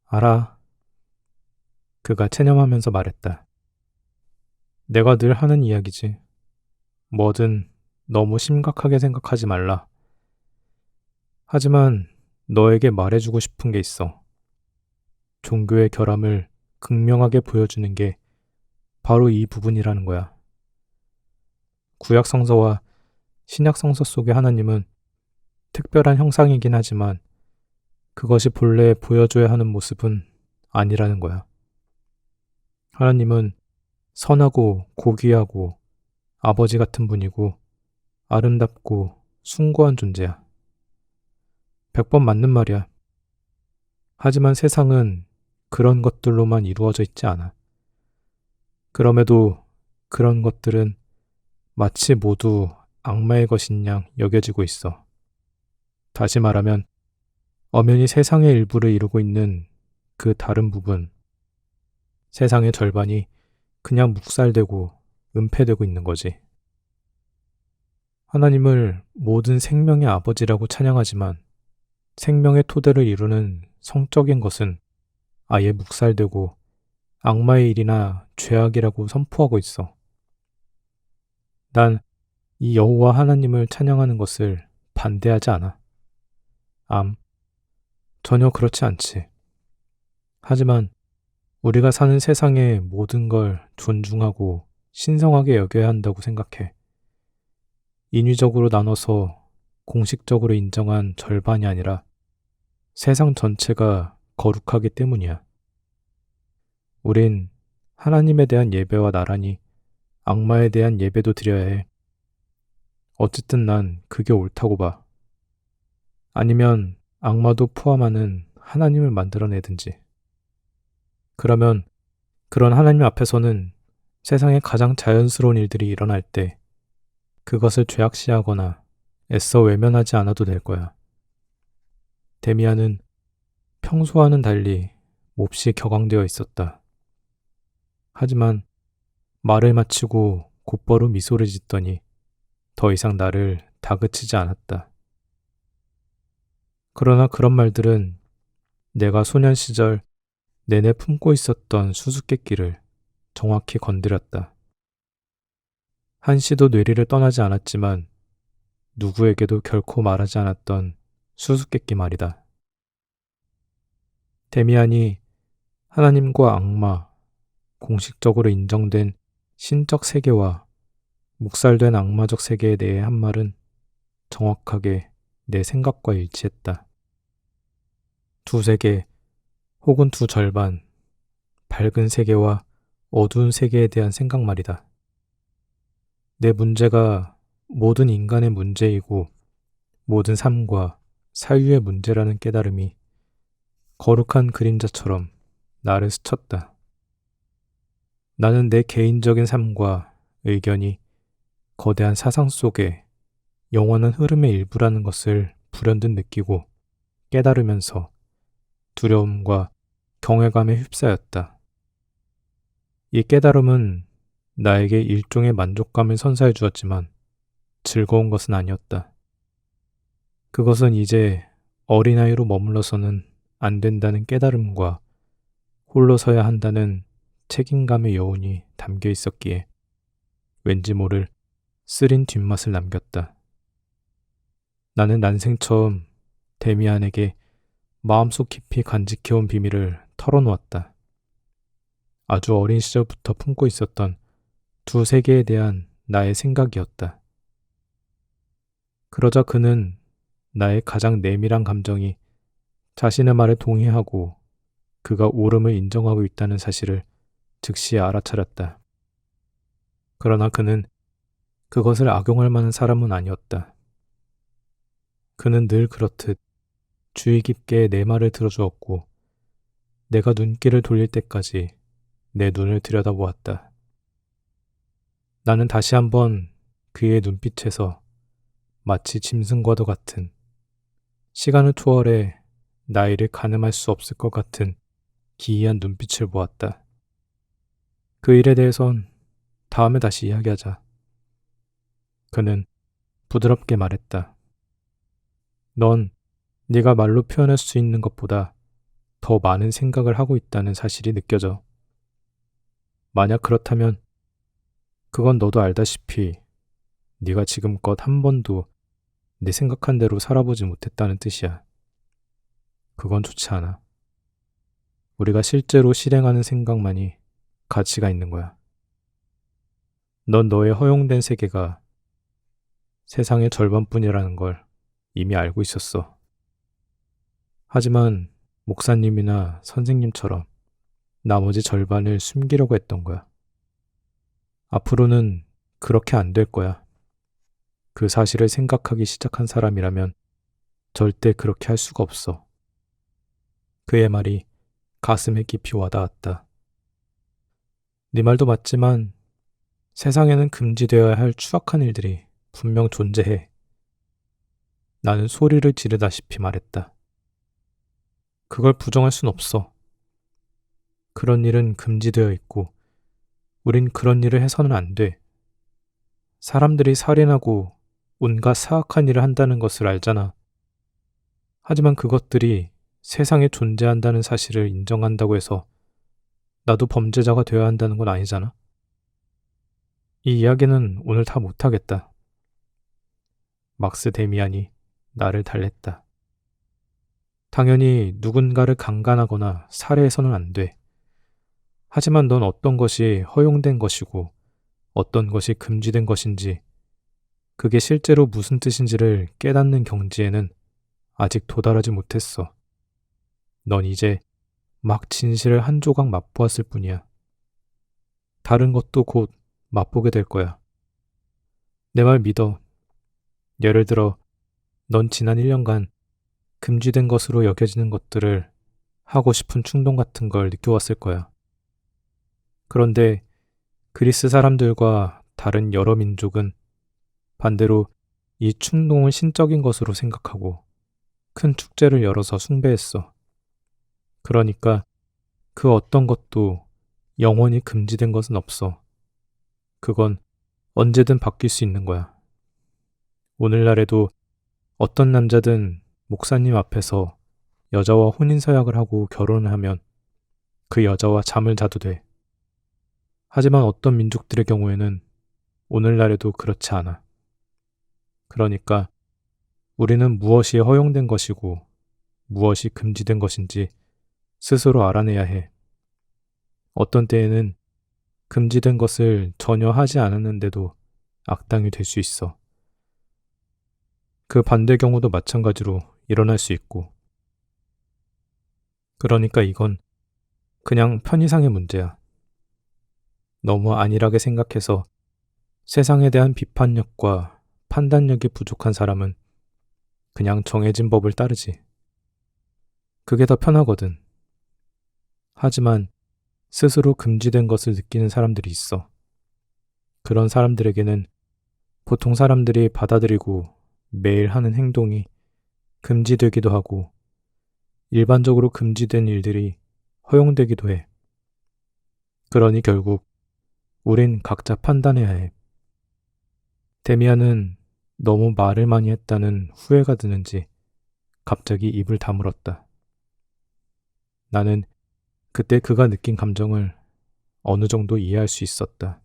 알아. 그가 체념하면서 말했다. 내가 늘 하는 이야기지. 뭐든 너무 심각하게 생각하지 말라. 하지만 너에게 말해주고 싶은 게 있어. 종교의 결함을 극명하게 보여주는 게 바로 이 부분이라는 거야. 구약 성서와 신약 성서 속의 하나님은 특별한 형상이긴 하지만 그것이 본래 보여줘야 하는 모습은 아니라는 거야. 하나님은 선하고 고귀하고 아버지 같은 분이고 아름답고 숭고한 존재야. 100번 맞는 말이야. 하지만 세상은 그런 것들로만 이루어져 있지 않아. 그럼에도 그런 것들은 마치 모두 악마의 것인 양 여겨지고 있어. 다시 말하면 엄연히 세상의 일부를 이루고 있는 그 다른 부분, 세상의 절반이 그냥 묵살되고 은폐되고 있는 거지. 하나님을 모든 생명의 아버지라고 찬양하지만 생명의 토대를 이루는 성적인 것은 아예 묵살되고 악마의 일이나 죄악이라고 선포하고 있어. 난 이 여호와 하나님을 찬양하는 것을 반대하지 않아. 전혀 그렇지 않지. 하지만 우리가 사는 세상의 모든 걸 존중하고 신성하게 여겨야 한다고 생각해. 인위적으로 나눠서 공식적으로 인정한 절반이 아니라 세상 전체가 거룩하기 때문이야. 우린 하나님에 대한 예배와 나란히 악마에 대한 예배도 드려야 해. 어쨌든 난 그게 옳다고 봐. 아니면 악마도 포함하는 하나님을 만들어내든지. 그러면 그런 하나님 앞에서는 세상에 가장 자연스러운 일들이 일어날 때 그것을 죄악시하거나 애써 외면하지 않아도 될 거야. 데미안은 평소와는 달리 몹시 격앙되어 있었다. 하지만 말을 마치고 곧바로 미소를 짓더니 더 이상 나를 다그치지 않았다. 그러나 그런 말들은 내가 소년 시절 내내 품고 있었던 수수께끼를 정확히 건드렸다. 한시도 뇌리를 떠나지 않았지만 누구에게도 결코 말하지 않았던 수수께끼 말이다. 데미안이 하나님과 악마, 공식적으로 인정된 신적 세계와 묵살된 악마적 세계에 대해 한 말은 정확하게 내 생각과 일치했다. 두 세계 혹은 두 절반, 밝은 세계와 어두운 세계에 대한 생각 말이다. 내 문제가 모든 인간의 문제이고 모든 삶과 사유의 문제라는 깨달음이 거룩한 그림자처럼 나를 스쳤다. 나는 내 개인적인 삶과 의견이 거대한 사상 속에 영원한 흐름의 일부라는 것을 불현듯 느끼고 깨달으면서 두려움과 경외감에 휩싸였다. 이 깨달음은 나에게 일종의 만족감을 선사해 주었지만 즐거운 것은 아니었다. 그것은 이제 어린아이로 머물러서는 안 된다는 깨달음과 홀로 서야 한다는 책임감의 여운이 담겨 있었기에 왠지 모를 쓰린 뒷맛을 남겼다. 나는 난생 처음 데미안에게 마음속 깊이 간직해온 비밀을 털어놓았다. 아주 어린 시절부터 품고 있었던 두 세계에 대한 나의 생각이었다. 그러자 그는 나의 가장 내밀한 감정이 자신의 말에 동의하고 그가 옳음을 인정하고 있다는 사실을 즉시 알아차렸다. 그러나 그는 그것을 악용할 만한 사람은 아니었다. 그는 늘 그렇듯 주의 깊게 내 말을 들어주었고 내가 눈길을 돌릴 때까지 내 눈을 들여다보았다. 나는 다시 한번 그의 눈빛에서 마치 짐승과도 같은 시간을 초월해 나이를 가늠할 수 없을 것 같은 기이한 눈빛을 보았다. 그 일에 대해선 다음에 다시 이야기하자. 그는 부드럽게 말했다. 넌 네가 말로 표현할 수 있는 것보다 더 많은 생각을 하고 있다는 사실이 느껴져. 만약 그렇다면 그건 너도 알다시피 네가 지금껏 한 번도 내 생각한 대로 살아보지 못했다는 뜻이야. 그건 좋지 않아. 우리가 실제로 실행하는 생각만이 가치가 있는 거야. 넌 너의 허용된 세계가 세상의 절반뿐이라는 걸 이미 알고 있었어. 하지만 목사님이나 선생님처럼 나머지 절반을 숨기려고 했던 거야. 앞으로는 그렇게 안 될 거야. 그 사실을 생각하기 시작한 사람이라면 절대 그렇게 할 수가 없어. 그의 말이 가슴에 깊이 와닿았다. 네 말도 맞지만 세상에는 금지되어야 할 추악한 일들이 분명 존재해. 나는 소리를 지르다시피 말했다. 그걸 부정할 순 없어. 그런 일은 금지되어 있고 우린 그런 일을 해서는 안 돼. 사람들이 살인하고 온갖 사악한 일을 한다는 것을 알잖아. 하지만 그것들이 세상에 존재한다는 사실을 인정한다고 해서 나도 범죄자가 되어야 한다는 건 아니잖아. 이 이야기는 오늘 다 못하겠다. 막스 데미안이 나를 달랬다. 당연히 누군가를 강간하거나 살해해서는 안 돼. 하지만 넌 어떤 것이 허용된 것이고 어떤 것이 금지된 것인지, 그게 실제로 무슨 뜻인지를 깨닫는 경지에는 아직 도달하지 못했어. 넌 이제 막 진실을 한 조각 맛보았을 뿐이야. 다른 것도 곧 맛보게 될 거야. 내 말 믿어. 예를 들어, 넌 지난 1년간 금지된 것으로 여겨지는 것들을 하고 싶은 충동 같은 걸 느껴왔을 거야. 그런데 그리스 사람들과 다른 여러 민족은 반대로 이 충동을 신적인 것으로 생각하고 큰 축제를 열어서 숭배했어. 그러니까 그 어떤 것도 영원히 금지된 것은 없어. 그건 언제든 바뀔 수 있는 거야. 오늘날에도 어떤 남자든 목사님 앞에서 여자와 혼인서약을 하고 결혼을 하면 그 여자와 잠을 자도 돼. 하지만 어떤 민족들의 경우에는 오늘날에도 그렇지 않아. 그러니까 우리는 무엇이 허용된 것이고 무엇이 금지된 것인지 스스로 알아내야 해. 어떤 때에는 금지된 것을 전혀 하지 않았는데도 악당이 될 수 있어. 그 반대 경우도 마찬가지로 일어날 수 있고. 그러니까 이건 그냥 편의상의 문제야. 너무 안일하게 생각해서 세상에 대한 비판력과 판단력이 부족한 사람은 그냥 정해진 법을 따르지. 그게 더 편하거든. 하지만 스스로 금지된 것을 느끼는 사람들이 있어. 그런 사람들에게는 보통 사람들이 받아들이고 매일 하는 행동이 금지되기도 하고 일반적으로 금지된 일들이 허용되기도 해. 그러니 결국 우린 각자 판단해야 해. 데미안은 너무 말을 많이 했다는 후회가 드는지 갑자기 입을 다물었다. 나는 그때 그가 느낀 감정을 어느 정도 이해할 수 있었다.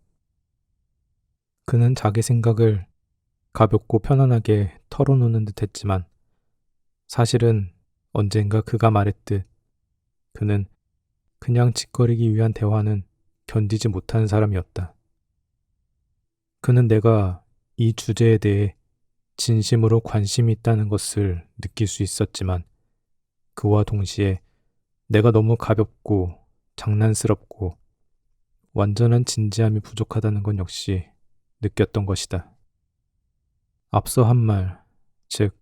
그는 자기 생각을 가볍고 편안하게 털어놓는 듯 했지만 사실은 언젠가 그가 말했듯 그는 그냥 짓거리기 위한 대화는 견디지 못하는 사람이었다. 그는 내가 이 주제에 대해 진심으로 관심이 있다는 것을 느낄 수 있었지만 그와 동시에 내가 너무 가볍고 장난스럽고 완전한 진지함이 부족하다는 건 역시 느꼈던 것이다. 앞서 한 말, 즉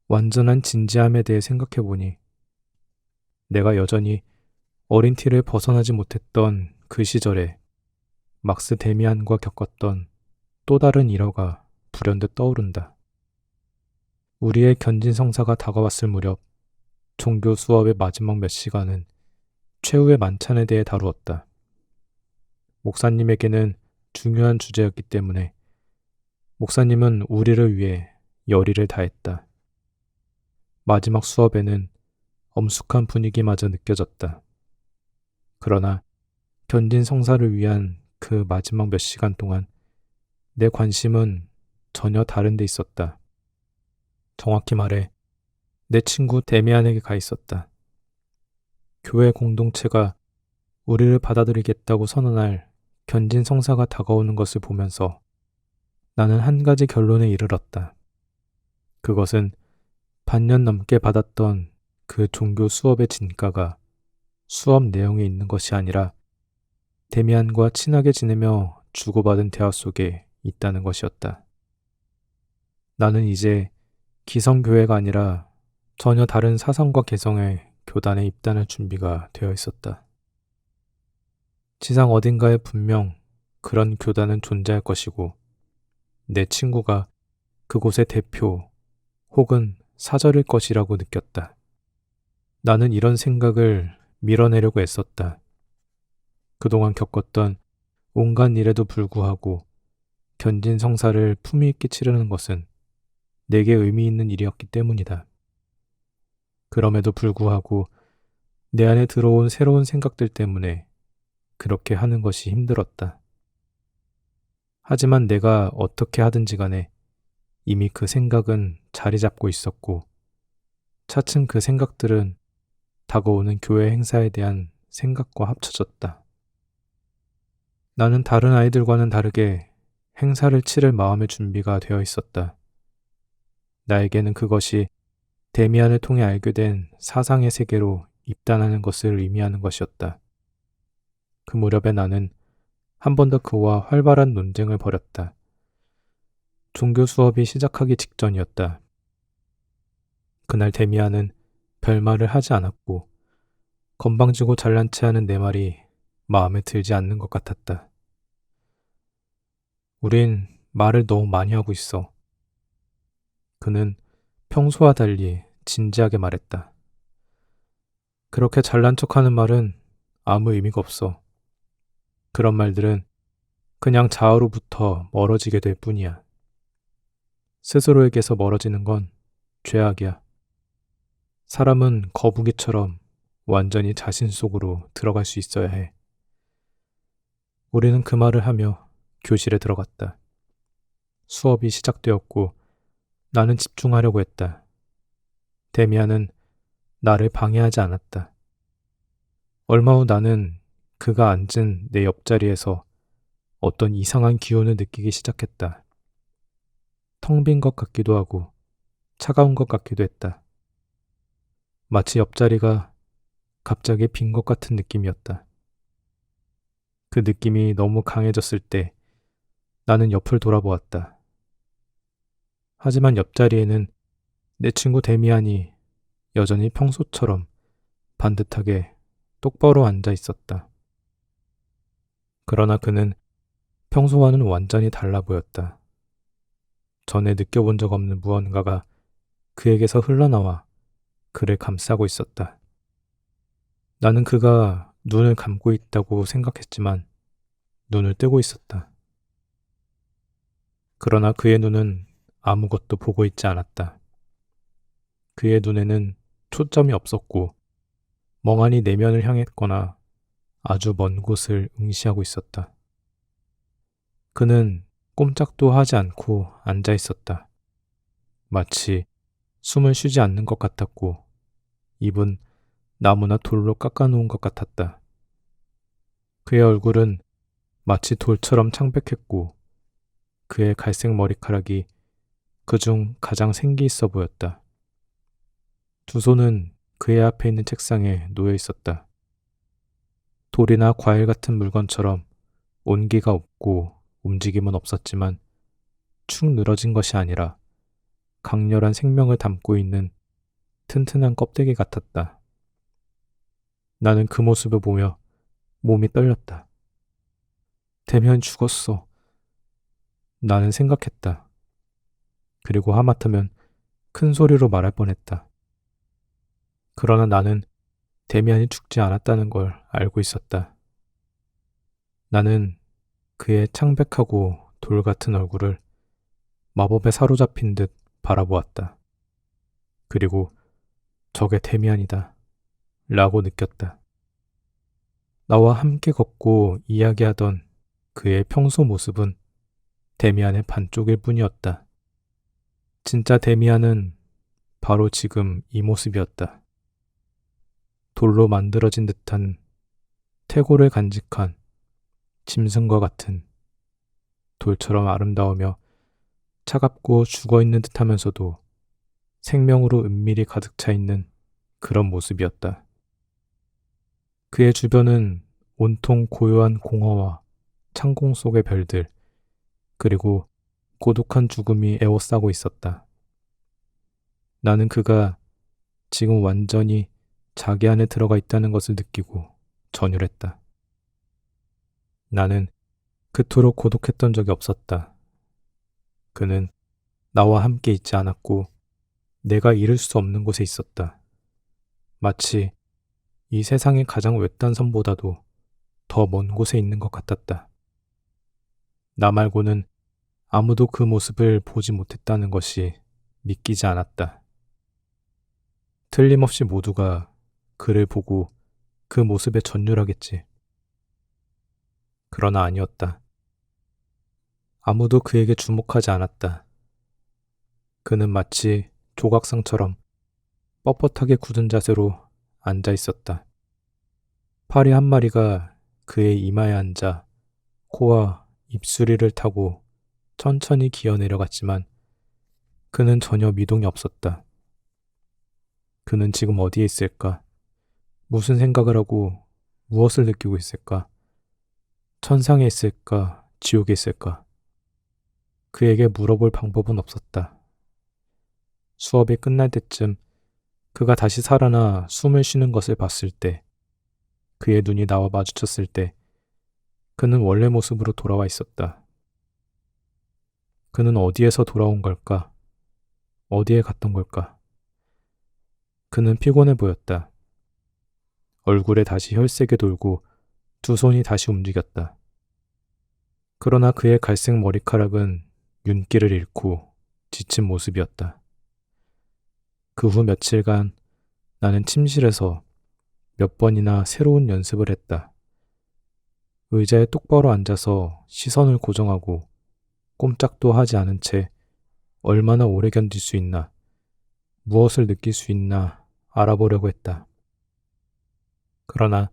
완전한 진지함에 대해 생각해보니 내가 여전히 어린 티를 벗어나지 못했던 그 시절에 막스 데미안과 겪었던 또 다른 일화가 불현듯 떠오른다. 우리의 견진성사가 다가왔을 무렵 종교 수업의 마지막 몇 시간은 최후의 만찬에 대해 다루었다. 목사님에게는 중요한 주제였기 때문에 목사님은 우리를 위해 열의를 다했다. 마지막 수업에는 엄숙한 분위기마저 느껴졌다. 그러나 견진성사를 위한 그 마지막 몇 시간 동안 내 관심은 전혀 다른 데 있었다. 정확히 말해 내 친구 데미안에게 가 있었다. 교회 공동체가 우리를 받아들이겠다고 선언할 견진 성사가 다가오는 것을 보면서 나는 한 가지 결론에 이르렀다. 그것은 반년 넘게 받았던 그 종교 수업의 진가가 수업 내용에 있는 것이 아니라 데미안과 친하게 지내며 주고받은 대화 속에 있다는 것이었다. 나는 이제 기성교회가 아니라 전혀 다른 사상과 개성의 교단에 입단할 준비가 되어 있었다. 지상 어딘가에 분명 그런 교단은 존재할 것이고 내 친구가 그곳의 대표 혹은 사절일 것이라고 느꼈다. 나는 이런 생각을 밀어내려고 애썼다. 그동안 겪었던 온갖 일에도 불구하고 견진 성사를 품위 있게 치르는 것은 내게 의미 있는 일이었기 때문이다. 그럼에도 불구하고 내 안에 들어온 새로운 생각들 때문에 그렇게 하는 것이 힘들었다. 하지만 내가 어떻게 하든지 간에 이미 그 생각은 자리 잡고 있었고 차츰 그 생각들은 다가오는 교회 행사에 대한 생각과 합쳐졌다. 나는 다른 아이들과는 다르게 행사를 치를 마음의 준비가 되어 있었다. 나에게는 그것이 데미안을 통해 알게 된 사상의 세계로 입단하는 것을 의미하는 것이었다. 그 무렵에 나는 한 번 더 그와 활발한 논쟁을 벌였다. 종교 수업이 시작하기 직전이었다. 그날 데미안은 별말을 하지 않았고 건방지고 잘난 체하는 내 말이 마음에 들지 않는 것 같았다. 우린 말을 너무 많이 하고 있어. 그는 평소와 달리 진지하게 말했다. 그렇게 잘난 척하는 말은 아무 의미가 없어. 그런 말들은 그냥 자아로부터 멀어지게 될 뿐이야. 스스로에게서 멀어지는 건 죄악이야. 사람은 거북이처럼 완전히 자신 속으로 들어갈 수 있어야 해. 우리는 그 말을 하며 교실에 들어갔다. 수업이 시작되었고 나는 집중하려고 했다. 데미안은 나를 방해하지 않았다. 얼마 후 나는 그가 앉은 내 옆자리에서 어떤 이상한 기운을 느끼기 시작했다. 텅 빈 것 같기도 하고 차가운 것 같기도 했다. 마치 옆자리가 갑자기 빈 것 같은 느낌이었다. 그 느낌이 너무 강해졌을 때 나는 옆을 돌아보았다. 하지만 옆자리에는 내 친구 데미안이 여전히 평소처럼 반듯하게 똑바로 앉아 있었다. 그러나 그는 평소와는 완전히 달라 보였다. 전에 느껴본 적 없는 무언가가 그에게서 흘러나와 그를 감싸고 있었다. 나는 그가 눈을 감고 있다고 생각했지만 눈을 뜨고 있었다. 그러나 그의 눈은 아무것도 보고 있지 않았다. 그의 눈에는 초점이 없었고 멍하니 내면을 향했거나 아주 먼 곳을 응시하고 있었다. 그는 꼼짝도 하지 않고 앉아 있었다. 마치 숨을 쉬지 않는 것 같았고 입은 나무나 돌로 깎아놓은 것 같았다. 그의 얼굴은 마치 돌처럼 창백했고 그의 갈색 머리카락이 그중 가장 생기 있어 보였다. 두 손은 그의 앞에 있는 책상에 놓여 있었다. 돌이나 과일 같은 물건처럼 온기가 없고 움직임은 없었지만 축 늘어진 것이 아니라 강렬한 생명을 담고 있는 튼튼한 껍데기 같았다. 나는 그 모습을 보며 몸이 떨렸다. 데미안 죽었어. 나는 생각했다. 그리고 하마터면 큰 소리로 말할 뻔했다. 그러나 나는 데미안이 죽지 않았다는 걸 알고 있었다. 나는 그의 창백하고 돌 같은 얼굴을 마법에 사로잡힌 듯 바라보았다. 그리고 저게 데미안이다 라고 느꼈다. 나와 함께 걷고 이야기하던 그의 평소 모습은 데미안의 반쪽일 뿐이었다. 진짜 데미안은 바로 지금 이 모습이었다. 돌로 만들어진 듯한 태고를 간직한 짐승과 같은 돌처럼 아름다우며 차갑고 죽어있는 듯하면서도 생명으로 은밀히 가득 차 있는 그런 모습이었다. 그의 주변은 온통 고요한 공허와 창공 속의 별들, 그리고 고독한 죽음이 에워싸고 있었다. 나는 그가 지금 완전히 자기 안에 들어가 있다는 것을 느끼고 전율했다. 나는 그토록 고독했던 적이 없었다. 그는 나와 함께 있지 않았고 내가 이룰 수 없는 곳에 있었다. 마치 이 세상의 가장 외딴 섬보다도 더 먼 곳에 있는 것 같았다. 나 말고는 아무도 그 모습을 보지 못했다는 것이 믿기지 않았다. 틀림없이 모두가 그를 보고 그 모습에 전율하겠지. 그러나 아니었다. 아무도 그에게 주목하지 않았다. 그는 마치 조각상처럼 뻣뻣하게 굳은 자세로 앉아 있었다. 파리 한 마리가 그의 이마에 앉아 코와 입술이를 타고 천천히 기어 내려갔지만 그는 전혀 미동이 없었다. 그는 지금 어디에 있을까? 무슨 생각을 하고 무엇을 느끼고 있을까? 천상에 있을까? 지옥에 있을까? 그에게 물어볼 방법은 없었다. 수업이 끝날 때쯤 그가 다시 살아나 숨을 쉬는 것을 봤을 때, 그의 눈이 나와 마주쳤을 때, 그는 원래 모습으로 돌아와 있었다. 그는 어디에서 돌아온 걸까? 어디에 갔던 걸까? 그는 피곤해 보였다. 얼굴에 다시 혈색이 돌고 두 손이 다시 움직였다. 그러나 그의 갈색 머리카락은 윤기를 잃고 지친 모습이었다. 그 후 며칠간 나는 침실에서 몇 번이나 새로운 연습을 했다. 의자에 똑바로 앉아서 시선을 고정하고 꼼짝도 하지 않은 채 얼마나 오래 견딜 수 있나, 무엇을 느낄 수 있나 알아보려고 했다. 그러나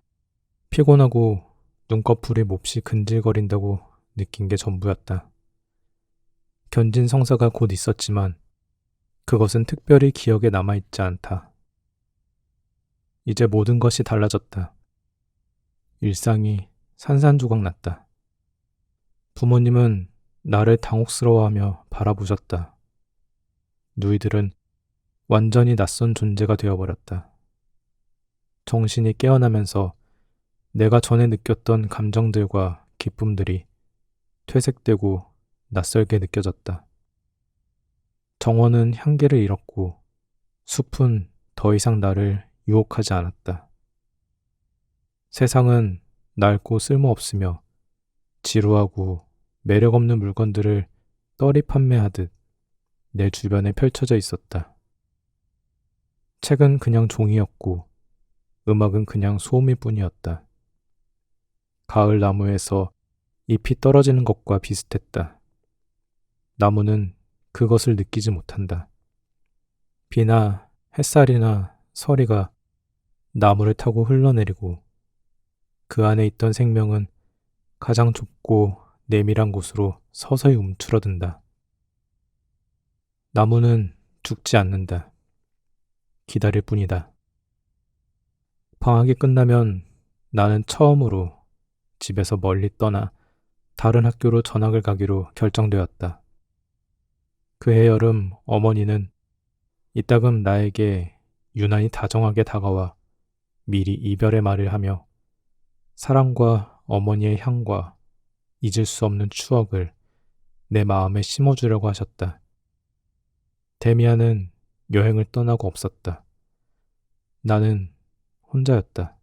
피곤하고 눈꺼풀이 몹시 근질거린다고 느낀 게 전부였다. 견딘 성사가 곧 있었지만 그것은 특별히 기억에 남아있지 않다. 이제 모든 것이 달라졌다. 일상이 산산조각 났다. 부모님은 나를 당혹스러워하며 바라보셨다. 누이들은 완전히 낯선 존재가 되어버렸다. 정신이 깨어나면서 내가 전에 느꼈던 감정들과 기쁨들이 퇴색되고 낯설게 느껴졌다. 정원은 향기를 잃었고 숲은 더 이상 나를 유혹하지 않았다. 세상은 낡고 쓸모없으며 지루하고 매력없는 물건들을 떨이 판매하듯 내 주변에 펼쳐져 있었다. 책은 그냥 종이였고 음악은 그냥 소음일 뿐이었다. 가을 나무에서 잎이 떨어지는 것과 비슷했다. 나무는 그것을 느끼지 못한다. 비나 햇살이나 서리가 나무를 타고 흘러내리고 그 안에 있던 생명은 가장 좁고 내밀한 곳으로 서서히 움츠러든다. 나무는 죽지 않는다. 기다릴 뿐이다. 방학이 끝나면 나는 처음으로 집에서 멀리 떠나 다른 학교로 전학을 가기로 결정되었다. 그해 여름 어머니는 이따금 나에게 유난히 다정하게 다가와 미리 이별의 말을 하며 사랑과 어머니의 향과 잊을 수 없는 추억을 내 마음에 심어주려고 하셨다. 데미안은 여행을 떠나고 없었다. 나는 혼자였다.